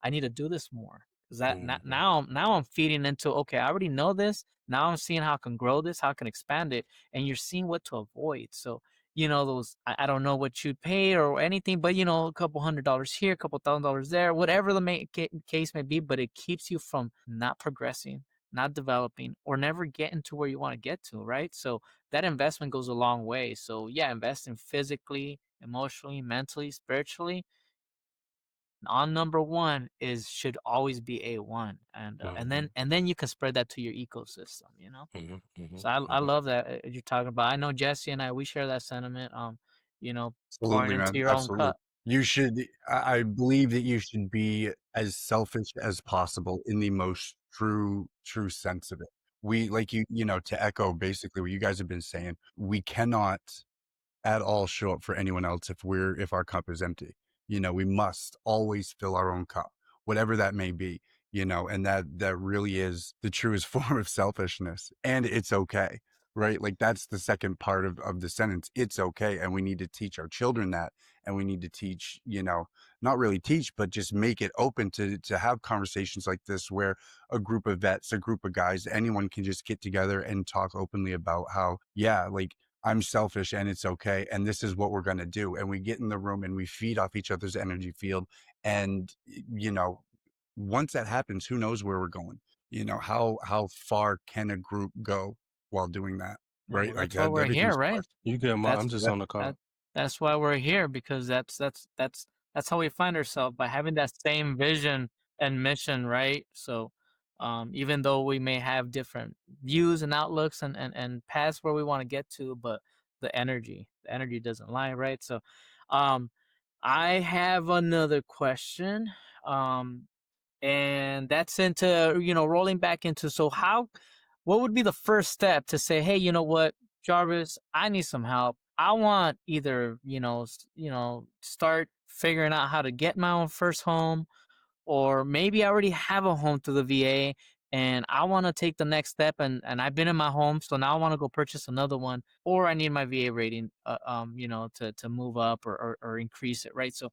I need to do this more. Because now I'm feeding into, okay, I already know this. Now I'm seeing how I can grow this, how I can expand it, and you're seeing what to avoid. So those, I don't know what you'd pay or anything, but a couple $100 here, a couple $1,000 there, whatever the case may be, but it keeps you from not progressing, not developing, or never getting to where you want to get to, right? So that investment goes a long way. So yeah, investing physically, emotionally, mentally, spiritually on number one is should always be A1. And then you can spread that to your ecosystem, you know? So I love that you're talking about. I know Jesse and I, we share that sentiment. You know, pouring Absolutely, into man. your own Absolutely. cup. You should I believe that you should be as selfish as possible in the most true sense of it. We like you know, to echo basically what you guys have been saying, we cannot at all show up for anyone else if our cup is empty. You know, we must always fill our own cup, whatever that may be, you know, and that really is the truest form of selfishness. And it's okay, right? Like that's the second part of the sentence. It's okay. And we need to teach our children that. And we need to teach, you know, not really teach, but just make it open to have conversations like this where a group of vets, a group of guys, anyone can just get together and talk openly about how, yeah, like I'm selfish and it's okay. And this is what we're going to do. And we get in the room and we feed off each other's energy field. And, you know, once that happens, who knows where we're going? You know, how far can a group go while doing that? Yeah, Right. well, Like that's why we're here, everything's right? possible. You good, Ma? I'm That's just Yeah. on the that call. that's why we're here because that's how we find ourselves by having that same vision and mission, right? So even though we may have different views and outlooks and paths where we want to get to, but the energy doesn't lie, right? So um I have another question. Um and that's into, rolling back into, so what would be the first step to say, hey, you know what, Jarvis, I need some help. I want either, start figuring out how to get my own first home, or maybe I already have a home through the VA and I want to take the next step, and I've been in my home, so now I want to go purchase another one, or I need my VA rating, to move up or increase it, right? So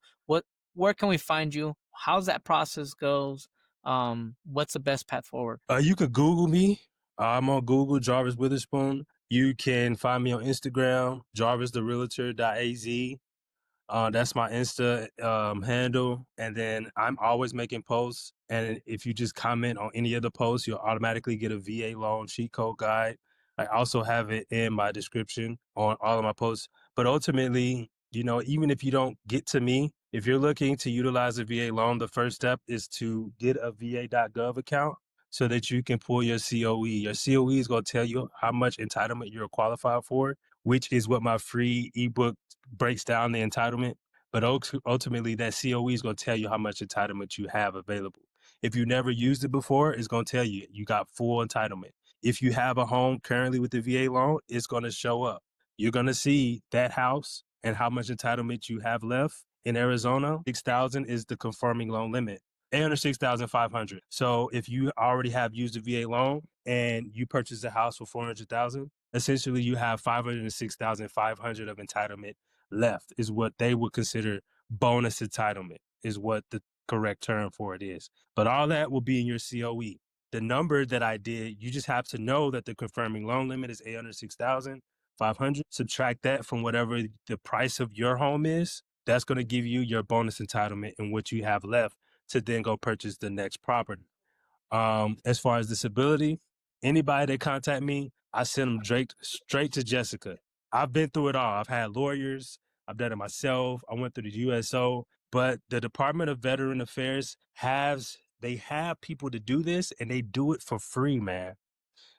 where can we find you? How's that process goes? What's the best path forward? You could Google me. I'm on Google, Jarvis Witherspoon. You can find me on Instagram, jarvistherealtor.az. That's my Insta handle. And then I'm always making posts. And if you just comment on any of the posts, you'll automatically get a VA loan cheat code guide. I also have it in my description on all of my posts. But ultimately, even if you don't get to me, if you're looking to utilize a VA loan, the first step is to get a va.gov account so that you can pull your COE. Your COE is going to tell you how much entitlement you're qualified for, which is what my free ebook breaks down the entitlement. But ultimately, that COE is going to tell you how much entitlement you have available. If you never used it before, it's going to tell you you got full entitlement. If you have a home currently with the VA loan, it's going to show up. You're going to see that house and how much entitlement you have left. In Arizona, 6,000 is the confirming loan limit. 806,500. So if you already have used a VA loan and you purchase a house for 400,000, essentially you have 506,500 of entitlement left, is what they would consider bonus entitlement, is what the correct term for it is. But all that will be in your COE. The number that I did, you just have to know that the confirming loan limit is 806,500. Subtract that from whatever the price of your home is. That's going to give you your bonus entitlement and what you have left to then go purchase the next property. As far as disability, anybody that contact me, I send them straight to Jessica. I've been through it all. I've had lawyers. I've done it myself. I went through the USO, but the Department of Veteran Affairs they have people to do this and they do it for free, man.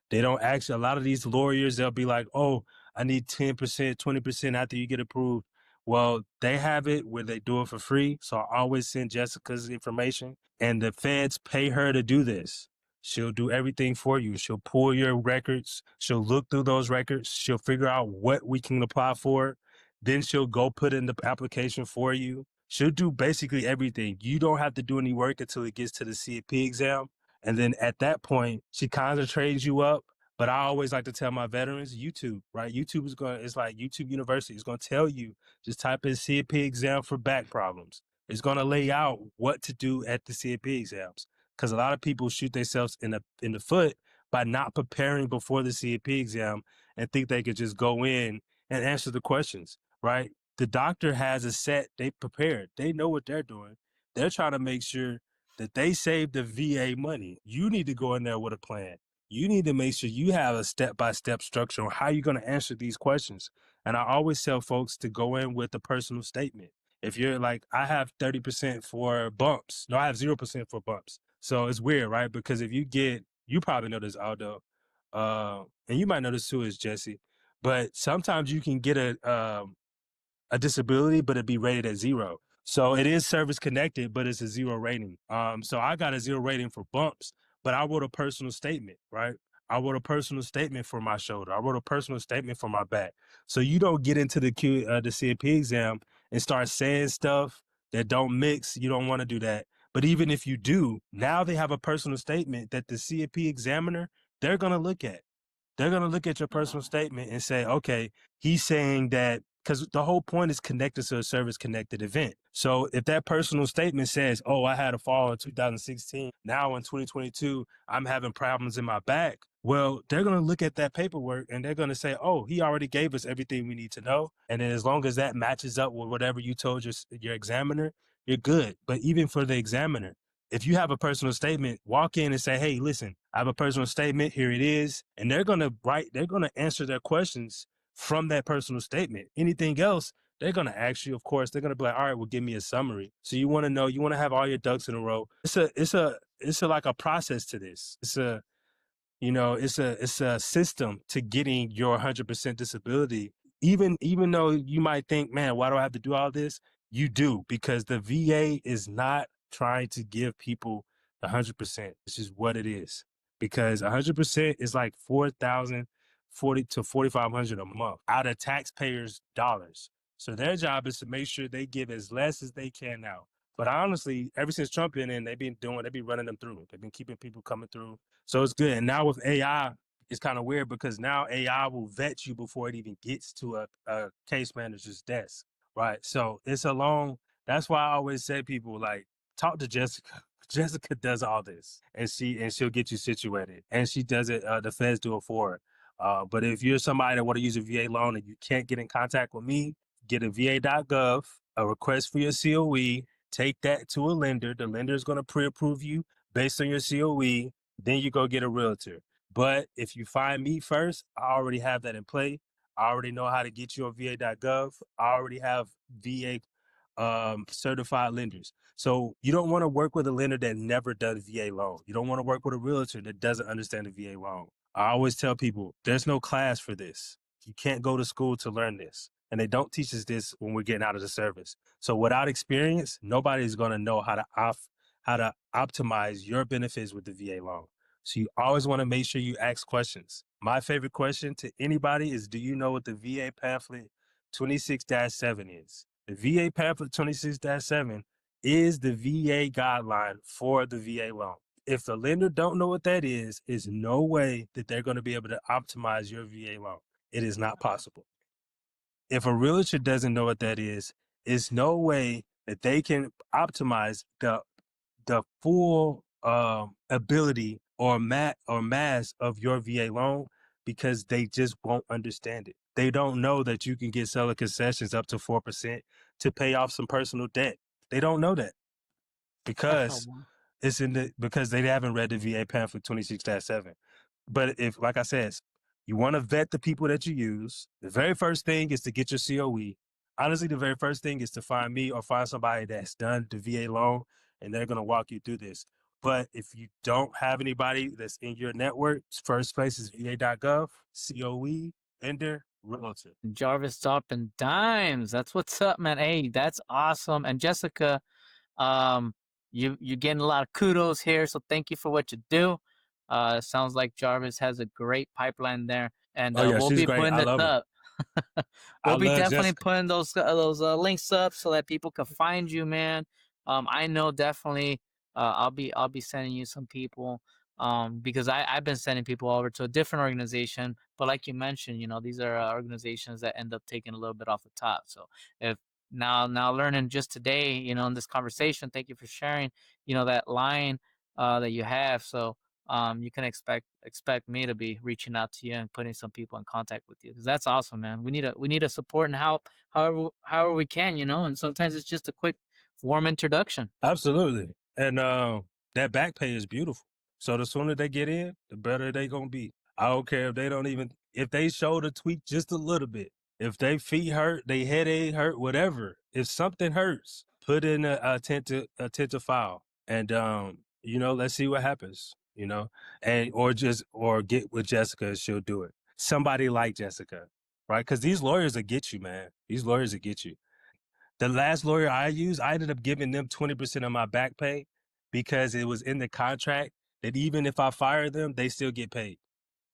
They don't actually, a lot of these lawyers, they'll be like, oh, I need 10%, 20% after you get approved. Well, they have it where they do it for free. So I always send Jessica's information and the feds pay her to do this. She'll do everything for you. She'll pull your records. She'll look through those records. She'll figure out what we can apply for. Then she'll go put in the application for you. She'll do basically everything. You don't have to do any work until it gets to the CFP exam. And then at that point, she kind of trains you up. But I always like to tell my veterans, YouTube, right? It's like YouTube University. It's going to tell you, just type in CFP exam for back problems. It's going to lay out what to do at the CFP exams. Because a lot of people shoot themselves in the foot by not preparing before the CFP exam and think they could just go in and answer the questions, right? The doctor has a set, they prepared. They know what they're doing. They're trying to make sure that they save the VA money. You need to go in there with a plan. you need to make sure you have a step-by-step structure on how you're going to answer these questions. And I always tell folks to go in with a personal statement. If you're like, I have 30% for bumps. No, I have 0% for bumps. So it's weird, right? Because if you probably know this, Aldo, and you might know this too, is Jesse, but sometimes you can get a disability, but it'd be rated at 0. So it is service connected, but it's a 0 rating. So I got a 0 rating for bumps, but I wrote a personal statement, right? I wrote a personal statement for my shoulder. I wrote a personal statement for my back. So you don't get into the CNP exam and start saying stuff that don't mix. You don't want to do that. But even if you do, now they have a personal statement that the CNP examiner, they're going to look at. They're going to look at your personal statement and say, okay, he's saying that, because the whole point is connected to a service connected event. So if that personal statement says, oh, I had a fall in 2016, now in 2022, I'm having problems in my back. Well, they're going to look at that paperwork and they're going to say, oh, he already gave us everything we need to know. And then as long as that matches up with whatever you told your examiner, you're good. But even for the examiner, if you have a personal statement, walk in and say, hey, listen, I have a personal statement. Here it is. And they're going to answer their questions from that personal statement. Anything else, they're going to ask you, of course, they're going to be like, all right, well, give me a summary. So you want to know, you want to have all your ducks in a row. It's like a process to this. It's a system to getting your 100% disability. Even though you might think, man, why do I have to do all this? You do, because the VA is not trying to give people 100%. It's just what it is. Because 100% is like $4,040 to $4,500 a month out of taxpayers' dollars. So their job is to make sure they give as less as they can now. But honestly, ever since Trump been in, they've been running them through. They've been keeping people coming through. So it's good. And now with AI, it's kind of weird because now AI will vet you before it even gets to a case manager's desk, right? So that's why I always say people like, talk to Jessica. Jessica does all this and she'll get you situated, and she does it. The feds do it for her. But if you're somebody that want to use a VA loan and you can't get in contact with me, get a va.gov, a request for your COE, take that to a lender. The lender is going to pre-approve you based on your COE. Then you go get a realtor. But if you find me first, I already have that in play. I already know how to get you on va.gov. I already have VA certified lenders. So you don't want to work with a lender that never done VA loan. You don't want to work with a realtor that doesn't understand the VA loan. I always tell people there's no class for this. You can't go to school to learn this. And they don't teach us this when we're getting out of the service. So without experience, nobody's going to know how to optimize your benefits with the VA loan. So you always want to make sure you ask questions. My favorite question to anybody is, do you know what the VA pamphlet 26-7 is? The VA pamphlet 26-7 is the VA guideline for the VA loan. If the lender don't know what that is no way that they're going to be able to optimize your VA loan. It is not possible. If a realtor doesn't know what that is no way that they can optimize the full ability or mass of your VA loan, because they just won't understand it. They don't know that you can get seller concessions up to 4% to pay off some personal debt. They don't know that because because they haven't read the VA pamphlet 26-7. But if, like I said, you want to vet the people that you use, the very first thing is to get your COE. Honestly, the very first thing is to find me or find somebody that's done the VA loan, and they're going to walk you through this. But if you don't have anybody that's in your network, first place is va.gov, COE, Ender, realtor. Jarvis dropping dimes. That's what's up, man. Hey, that's awesome. And Jessica, you're getting a lot of kudos here, so thank you for what you do. Sounds like Jarvis has a great pipeline there, and we'll be putting it up. We'll be definitely putting those links up so that people can find you, man. I know definitely. I'll be sending you some people. Because I've been sending people over to a different organization, but like you mentioned, these are organizations that end up taking a little bit off the top. So if now learning just today, in this conversation, thank you for sharing, that line that you have. So you can expect me to be reaching out to you and putting some people in contact with you, because that's awesome, man. We need a support and help however we can, and sometimes it's just a quick warm introduction. Absolutely. And that back pay is beautiful. So the sooner they get in, the better they gonna be. I don't care if they show the tweak just a little bit. If they feet hurt, they headache hurt, whatever. If something hurts, put in a attentive file, and let's see what happens. And or get with Jessica, she'll do it. Somebody like Jessica, right? Because these lawyers will get you, man. These lawyers will get you. The last lawyer I used, I ended up giving them 20% of my back pay because it was in the contract that even if I fire them, they still get paid.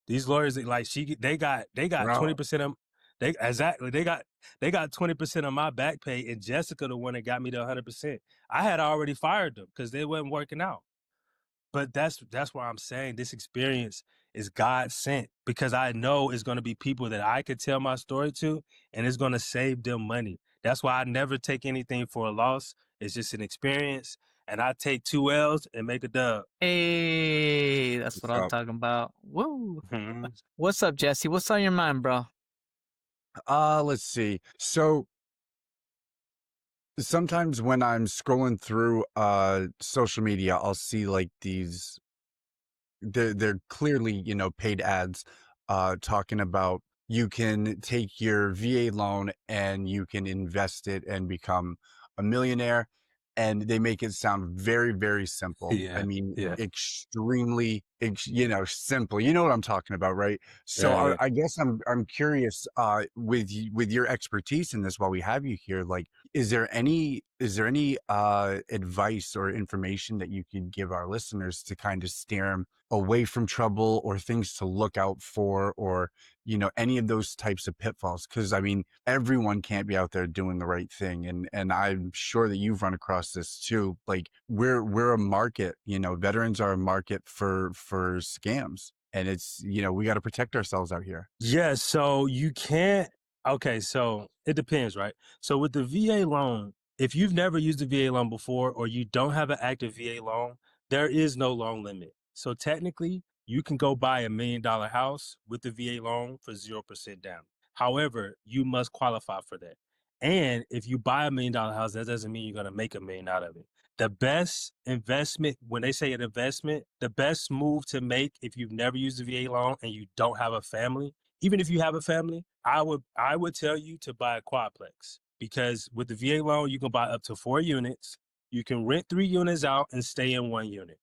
These lawyers, like they got 20% of they 20% of my back pay, and Jessica the one that got me to 100%. I had already fired them because they wasn't working out. But that's why I'm saying this experience is God sent, because I know it's going to be people that I could tell my story to, and it's going to save them money. That's why I never take anything for a loss. It's just an experience, and I take 2 L's and make a dub. Hey, that's what I'm talking about. Woo! What's up, Jesse? What's on your mind, bro? Let's see. So sometimes when I'm scrolling through social media, I'll see like these they're clearly, paid ads talking about you can take your VA loan and you can invest it and become a millionaire. And they make it sound very, very simple. Yeah, I mean, yeah. extremely, simple. You know what I'm talking about, right? So Yeah. I guess I'm curious with your expertise in this while we have you here, like, is there any advice or information that you could give our listeners to kind of steer them away from trouble or things to look out for, or any of those types of pitfalls? Because I mean, everyone can't be out there doing the right thing, and I'm sure that you've run across this too. Like, we're a market, veterans are a market for scams, and it's we got to protect ourselves out here. Yeah, so you can't. Okay, so it depends, right? So with the VA loan, if you've never used a VA loan before, or you don't have an active VA loan, there is no loan limit. So technically, you can go buy $1 million house with the VA loan for 0% down. However, you must qualify for that. And if you buy $1 million house, that doesn't mean you're going to make $1 million out of it. The best investment, when they say an investment, the best move to make if you've never used a VA loan and you don't have a family, even if you have a family, I would tell you to buy a quadplex, because with the VA loan, you can buy up to 4 units. You can rent 3 units out and stay in 1 unit.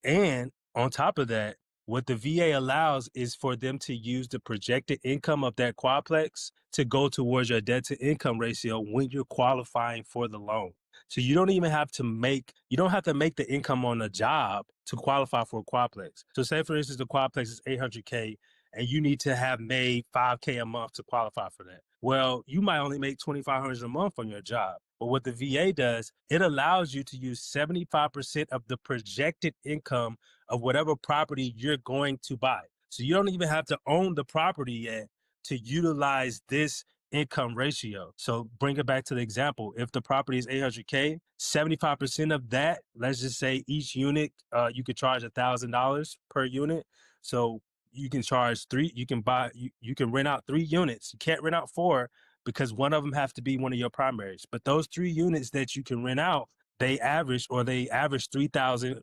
And on top of that, what the VA allows is for them to use the projected income of that quadplex to go towards your debt to income ratio when you're qualifying for the loan. So you don't have to make the income on a job to qualify for a quadplex. So say, for instance, the quadplex is $800K and you need to have made $5K a month to qualify for that. Well, you might only make $2,500 a month on your job. But what the VA does, it allows you to use 75% of the projected income of whatever property you're going to buy. So you don't even have to own the property yet to utilize this income ratio. So bring it back to the example. If the property is $800K, 75% of that, let's just say each unit, you could charge $1,000 per unit. So you can charge 3, you can rent out 3 units. You can't rent out 4 because one of them has to be one of your primaries. But those 3 units that you can rent out, they average 3,000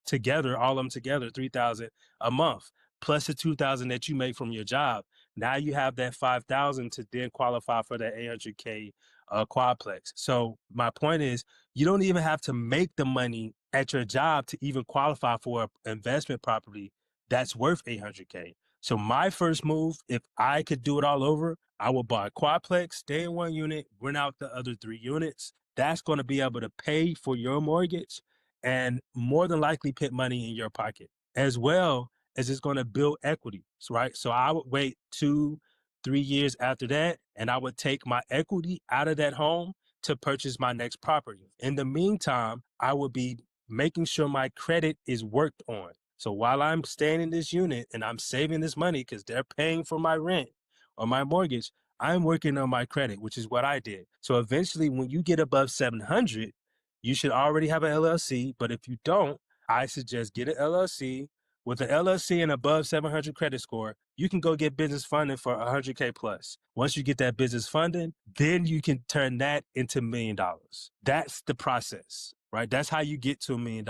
together, all of them together, 3,000 a month, plus the 2,000 that you make from your job. Now you have that 5,000 to then qualify for that 800K quadplex. So my point is, you don't even have to make the money at your job to even qualify for an investment property that's worth 800K. So my first move, if I could do it all over, I would buy a quadplex, stay in 1 unit, rent out the other 3 units. That's going to be able to pay for your mortgage and more than likely put money in your pocket, as well as it's going to build equity, right? So I would wait 2-3 years after that, and I would take my equity out of that home to purchase my next property. In the meantime, I would be making sure my credit is worked on. So while I'm staying in this unit and I'm saving this money because they're paying for my rent or my mortgage, I'm working on my credit, which is what I did. So eventually, when you get above 700, you should already have an LLC. But if you don't, I suggest get an LLC. With an LLC and above 700 credit score, you can go get business funding for 100K plus. Once you get that business funding, then you can turn that into $1 million. That's the process. right? That's how you get to $1 million.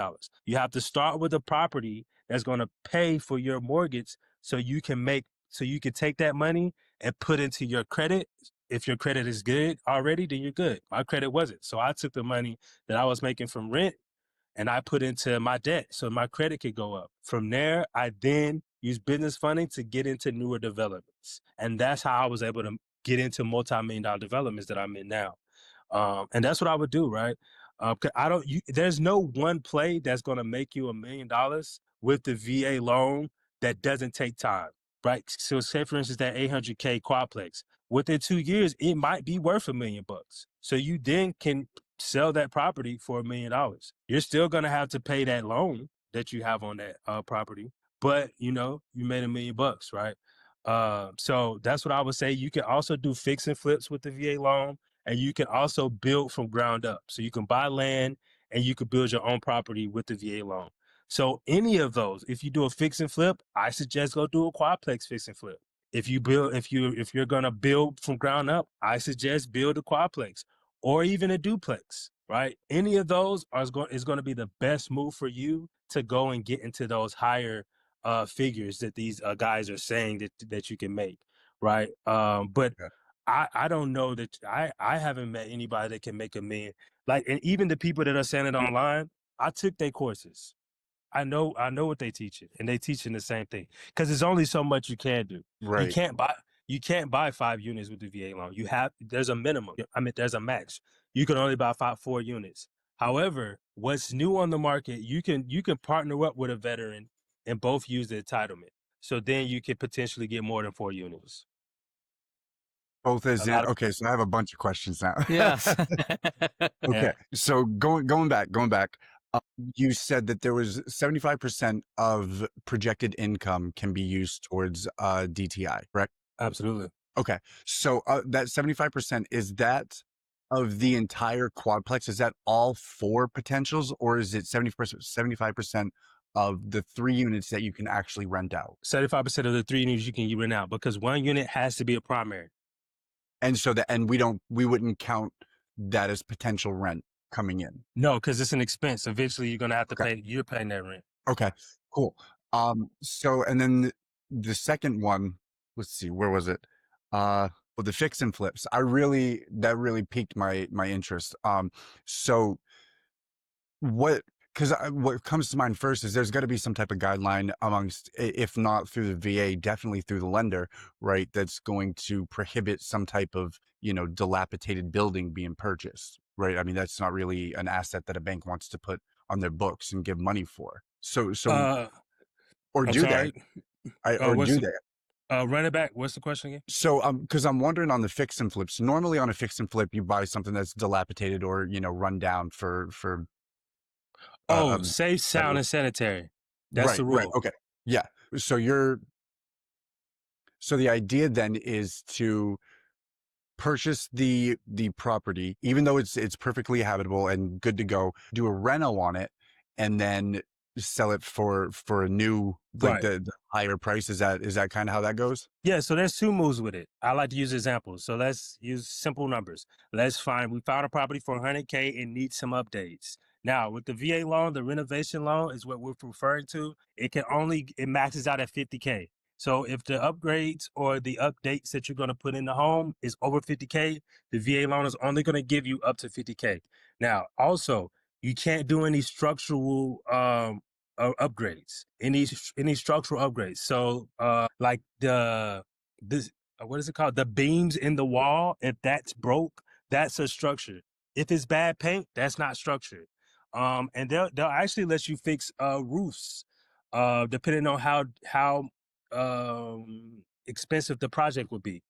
You have to start with a property that's going to pay for your mortgage so you can take that money and put into your credit. If your credit is good already, then you're good. My credit wasn't. So I took the money that I was making from rent and I put into my debt so my credit could go up. From there, I then used business funding to get into newer developments. And that's how I was able to get into multi-million-dollar developments that I'm in now. And that's what I would do, right? There's no one play that's going to make you $1 million with the VA loan that doesn't take time, right? So say for instance, that 800K quadplex, within 2 years, it might be worth $1 million. So you then can sell that property for $1 million. You're still going to have to pay that loan that you have on that property, but you made $1 million, right? So that's what I would say. You can also do fix and flips with the VA loan, and you can also build from ground up. So you can buy land and you can build your own property with the VA loan. So any of those, if you do a fix and flip, I suggest go do a quadplex fix and flip. If you're gonna build from ground up, I suggest build a quadplex or even a duplex, right? Any of those is going to be the best move for you to go and get into those higher figures that these guys are saying that you can make, right? But Okay. I don't know that I haven't met anybody that can make $1 million. Like, and even the people that are saying it online, I took their courses. I know what they teach it, and they teaching the same thing because there's only so much you can do. You Right. can't buy 5 units with the VA loan. There's a minimum. I mean, there's a max. You can only buy 4 units. However, what's new on the market, you can partner up with a veteran and both use the entitlement. So then you can potentially get more than 4 units. Both as in, Of, okay, so I have a bunch of questions now. Yes. Okay, yeah. so going back, you said that there was 75% of projected income can be used towards DTI, correct? Absolutely. Okay, so that 75%, is that of the entire quadplex? Is that all 4 potentials, or is it 75% of the 3 units that you can actually rent out? 75% of the 3 units you can rent out because 1 unit has to be a primary. And so we wouldn't count that as potential rent coming in. No, because it's an expense. Eventually, you're gonna have to Okay. pay. You're paying that rent. Okay, cool. So, and then the second one, let's see, where was it? Well, the fix and flips. That really piqued my interest. So because what comes to mind first is there's got to be some type of guideline amongst, if not through the VA, definitely through the lender, right? That's going to prohibit some type of, dilapidated building being purchased, right? I mean, that's not really an asset that a bank wants to put on their books and give money for. So, or I'm do sorry. they? Or What's do the, they? run it back? What's the question again? So, because I'm wondering on the fix and flips. Normally, on a fix and flip, you buy something that's dilapidated or run down for a Safe, better. sound, and sanitary. That's Right, the right. rule. Okay. Yeah. So the idea then is to purchase the property, even though it's perfectly habitable and good to go, do a reno on it, and then sell it for a new, like Right. the higher price. Is that kind of how that goes? Yeah, so there's 2 moves with it. I like to use examples. So let's use simple numbers. We found a property for 100K and need some updates. Now, with the VA loan, the renovation loan is what we're referring to. It maxes out at 50K. So if the upgrades or the updates that you're going to put in the home is over 50K, the VA loan is only going to give you up to 50K. Now, also, you can't do any structural upgrades, any structural upgrades. So like what is it called? The beams in the wall, if that's broke, that's a structure. If it's bad paint, that's not structured. And they'll actually let you fix roofs, depending on how expensive the project would be.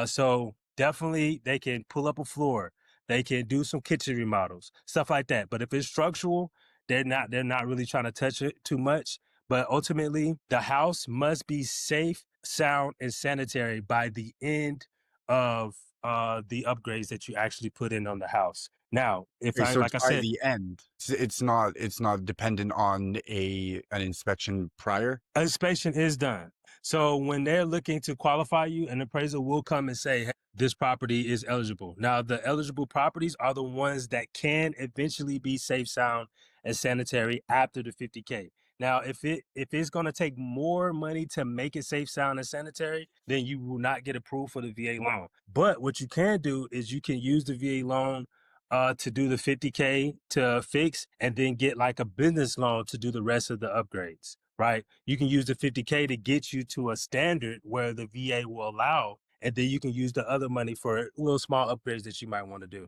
So definitely they can pull up a floor, they can do some kitchen remodels, stuff like that. But if it's structural, they're not really trying to touch it too much. But ultimately, the house must be safe, sound, and sanitary by the end of the upgrades that you actually put in on the house. Now, Okay, so it's like I by said, the end. It's not dependent on an inspection prior. inspection is done. So when they're looking to qualify you, an appraiser will come and say, hey, this property is eligible. Now, the eligible properties are the ones that can eventually be safe, sound, and sanitary after the 50K. Now, if it's going to take more money to make it safe, sound, and sanitary, then you will not get approved for the VA loan. But what you can do is you can use the VA loan to do the 50K to fix, and then get like a business loan to do the rest of the upgrades. Right? You can use the 50K to get you to a standard where the VA will allow, and then you can use the other money for little small upgrades that you might want to do.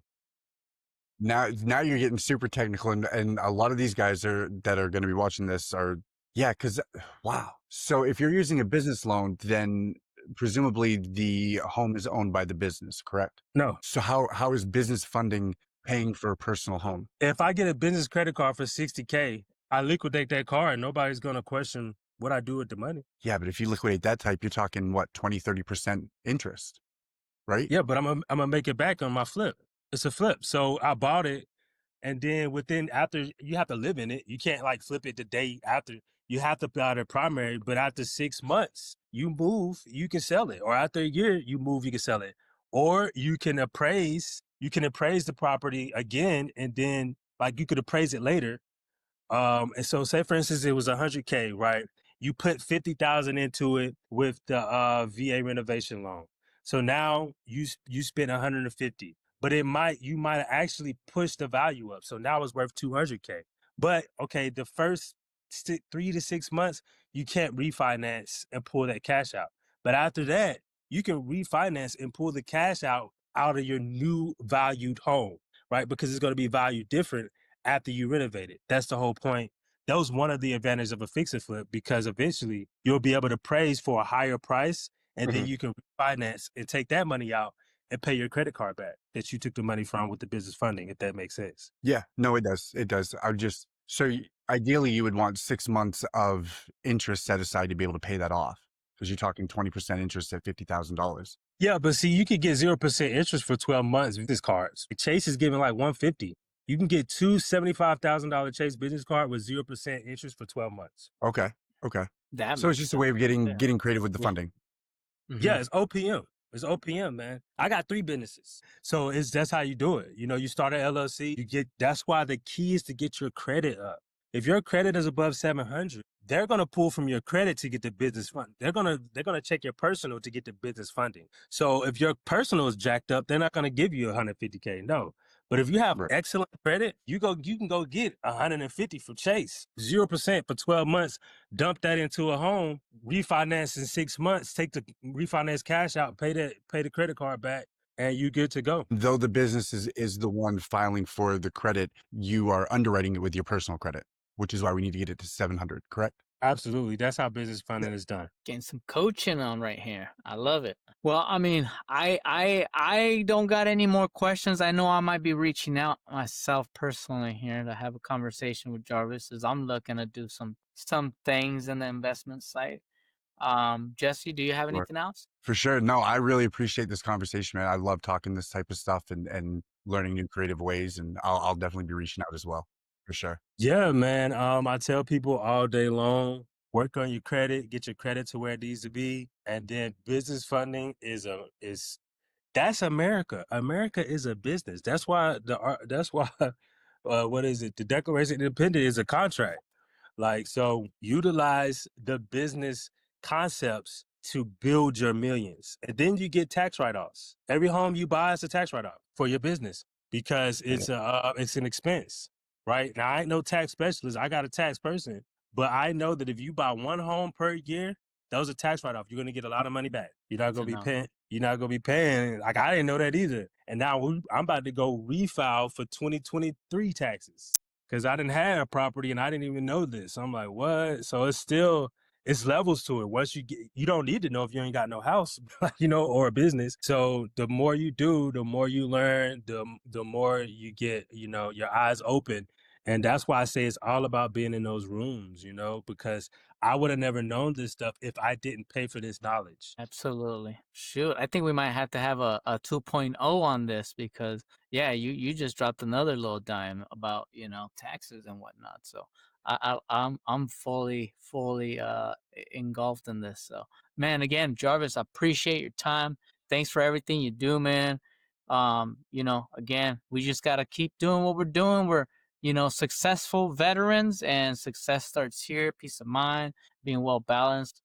Now you're getting super technical, and a lot of these guys that are going to be watching this are, yeah, because wow. So if you're using a business loan, then presumably the home is owned by the business, correct? No. So how is business funding paying for a personal home? If I get a business credit card for 60K, I liquidate that card. Nobody's going to question what I do with the money. Yeah, but if you liquidate that type, you're talking what, 20-30% interest, right? Yeah, but I'm gonna make it back on my flip. It's a flip. So I bought it, and then after, you have to live in it. You can't like flip it the day after. You have to buy the primary, but after 6 months, you move, you can sell it. Or after a year, you move, you can sell it. Or you can appraise the property again, and then like you could appraise it later. And so say for instance it was 100K, right? You put 50,000 into it with the VA renovation loan. So now you spent 150, but you might actually push the value up. So now it's worth 200K. But okay, the first 3 to 6 months you can't refinance and pull that cash out. But after that, you can refinance and pull the cash out of your new valued home, right? Because it's going to be valued different after you renovate it. That's the whole point. That was one of the advantages of a fix and flip, because eventually you'll be able to praise for a higher price, and then you can refinance and take that money out and pay your credit card back that you took the money from with the business funding, if that makes sense. Yeah, no, it does. It does. Ideally you would want 6 months of interest set aside to be able to pay that off, because you're talking 20% interest at $50,000. Yeah, but see, you could get 0% interest for 12 months with these cards. Chase is giving like 150. You can get two $75,000 Chase business card with 0% interest for 12 months. Okay. That So it's makes just a way of sense. Yeah. getting creative with the funding. Yeah, it's OPM. It's OPM, man. I got 3 businesses. So that's how you do it. You start an LLC, that's why the key is to get your credit up. If your credit is above 700, they're going to pull from your credit to get the business fund. They're going to check your personal to get the business funding. So if your personal is jacked up, they're not going to give you 150K. No. But if you have Right. excellent credit, you can go get 150 from Chase, 0% for 12 months, dump that into a home, refinance in 6 months, take the refinance cash out, pay the credit card back, and you good to go. Though the business is the one filing for the credit, you are underwriting it with your personal credit, which is why we need to get it to 700, correct? Absolutely. That's how business funding is done. Getting some coaching on right here. I love it. Well, I mean, I don't got any more questions. I know I might be reaching out myself personally here to have a conversation with Jarvis, as I'm looking to do some things in the investment side. Jesse, do you have Sure. anything else? For sure. No, I really appreciate this conversation, man. I love talking this type of stuff and learning new creative ways, and I'll definitely be reaching out as well, for sure. Yeah, man. I tell people all day long, work on your credit, get your credit to where it needs to be, and then business funding is that's America. America is a business. That's why what is it? The Declaration of Independence is a contract. Like, so utilize the business concepts to build your millions. And then you get tax write-offs. Every home you buy is a tax write-off for your business, because it's an expense, right? Now, I ain't no tax specialist. I got a tax person, but I know that if you buy one home per year, that was a tax write-off. You're going to get a lot of money back. You're not going to be paying. You're not going to be paying. Like, I didn't know that either. And now I'm about to go refile for 2023 taxes, because I didn't have a property and I didn't even know this. I'm like, what? So it's levels to it. Once you don't need to know if you ain't got no house, or a business. So the more you do, the more you learn, the more you get, your eyes open. And that's why I say it's all about being in those rooms, because I would have never known this stuff if I didn't pay for this knowledge. Absolutely. Shoot, I think we might have to have a 2.0 on this, because you just dropped another little dime about, taxes and whatnot. So I'm fully engulfed in this. So, man, again, Jarvis, I appreciate your time. thanks for everything you do, man. Again, we just got to keep doing what we're doing. We're, successful veterans, and success starts here. Peace of mind, being well balanced,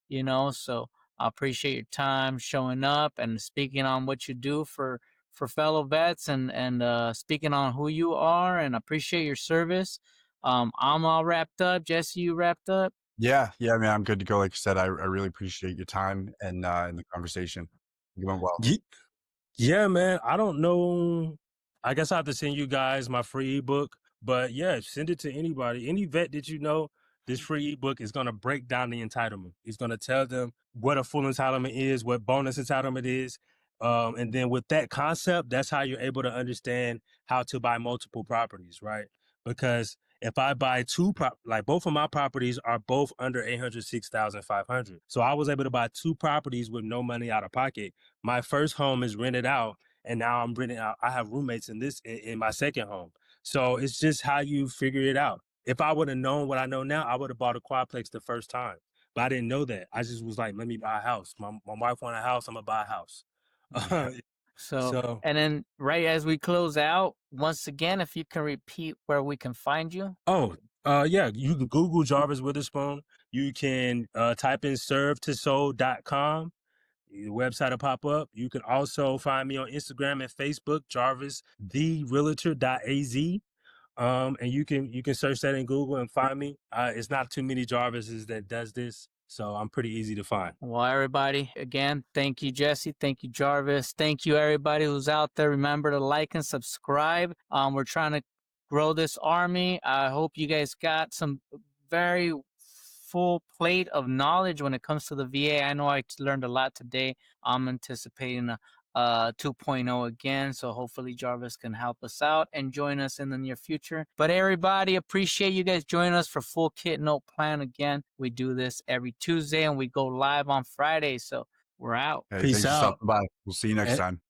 so I appreciate your time showing up and speaking on what you do for fellow vets, and speaking on who you are, and appreciate your service. I'm all wrapped up. Jesse, you wrapped up? Yeah, yeah, man, I'm good to go. Like you said, I really appreciate your time and the conversation. You went well. Yeah, man. I don't know. I guess I have to send you guys my free ebook, but yeah, send it to anybody. Any vet that you know, this free ebook is going to break down the entitlement. It's going to tell them what a full entitlement is, what bonus entitlement is. And then with that concept, that's how you're able to understand how to buy multiple properties, right? Because if I buy like both of my properties are both under 806,500. So I was able to buy two properties with no money out of pocket. My first home is rented out, and now I'm renting out. I have roommates in my second home. So it's just how you figure it out. If I would have known what I know now, I would have bought a quadplex the first time. But I didn't know that. I just was like, let me buy a house. My wife wanted a house. I'm gonna buy a house. Yeah. So, So and then right as we close out, once again, if you can repeat where we can find you. yeah, you can Google Jarvis Witherspoon. You can type in servetosold.com. The website will pop up. You can also find me on Instagram and Facebook, Jarvis the Realtor.az. And you can search that in Google and find me. It's not too many Jarvises that does this, so I'm pretty easy to find. Well, everybody, again, thank you, Jesse. Thank you, Jarvis. Thank you, everybody who's out there. Remember to like and subscribe. We're trying to grow this army. I hope you guys got some very full plate of knowledge when it comes to the VA. I know I learned a lot today. I'm anticipating a 2.0 again, so hopefully Jarvis can help us out and join us in the near future. But everybody, appreciate you guys joining us for Full Kit No Plan again. We do this every Tuesday and we go live on Friday, so we're out. Hey, Peace thanks for out. stopping by. We'll see you next And, time.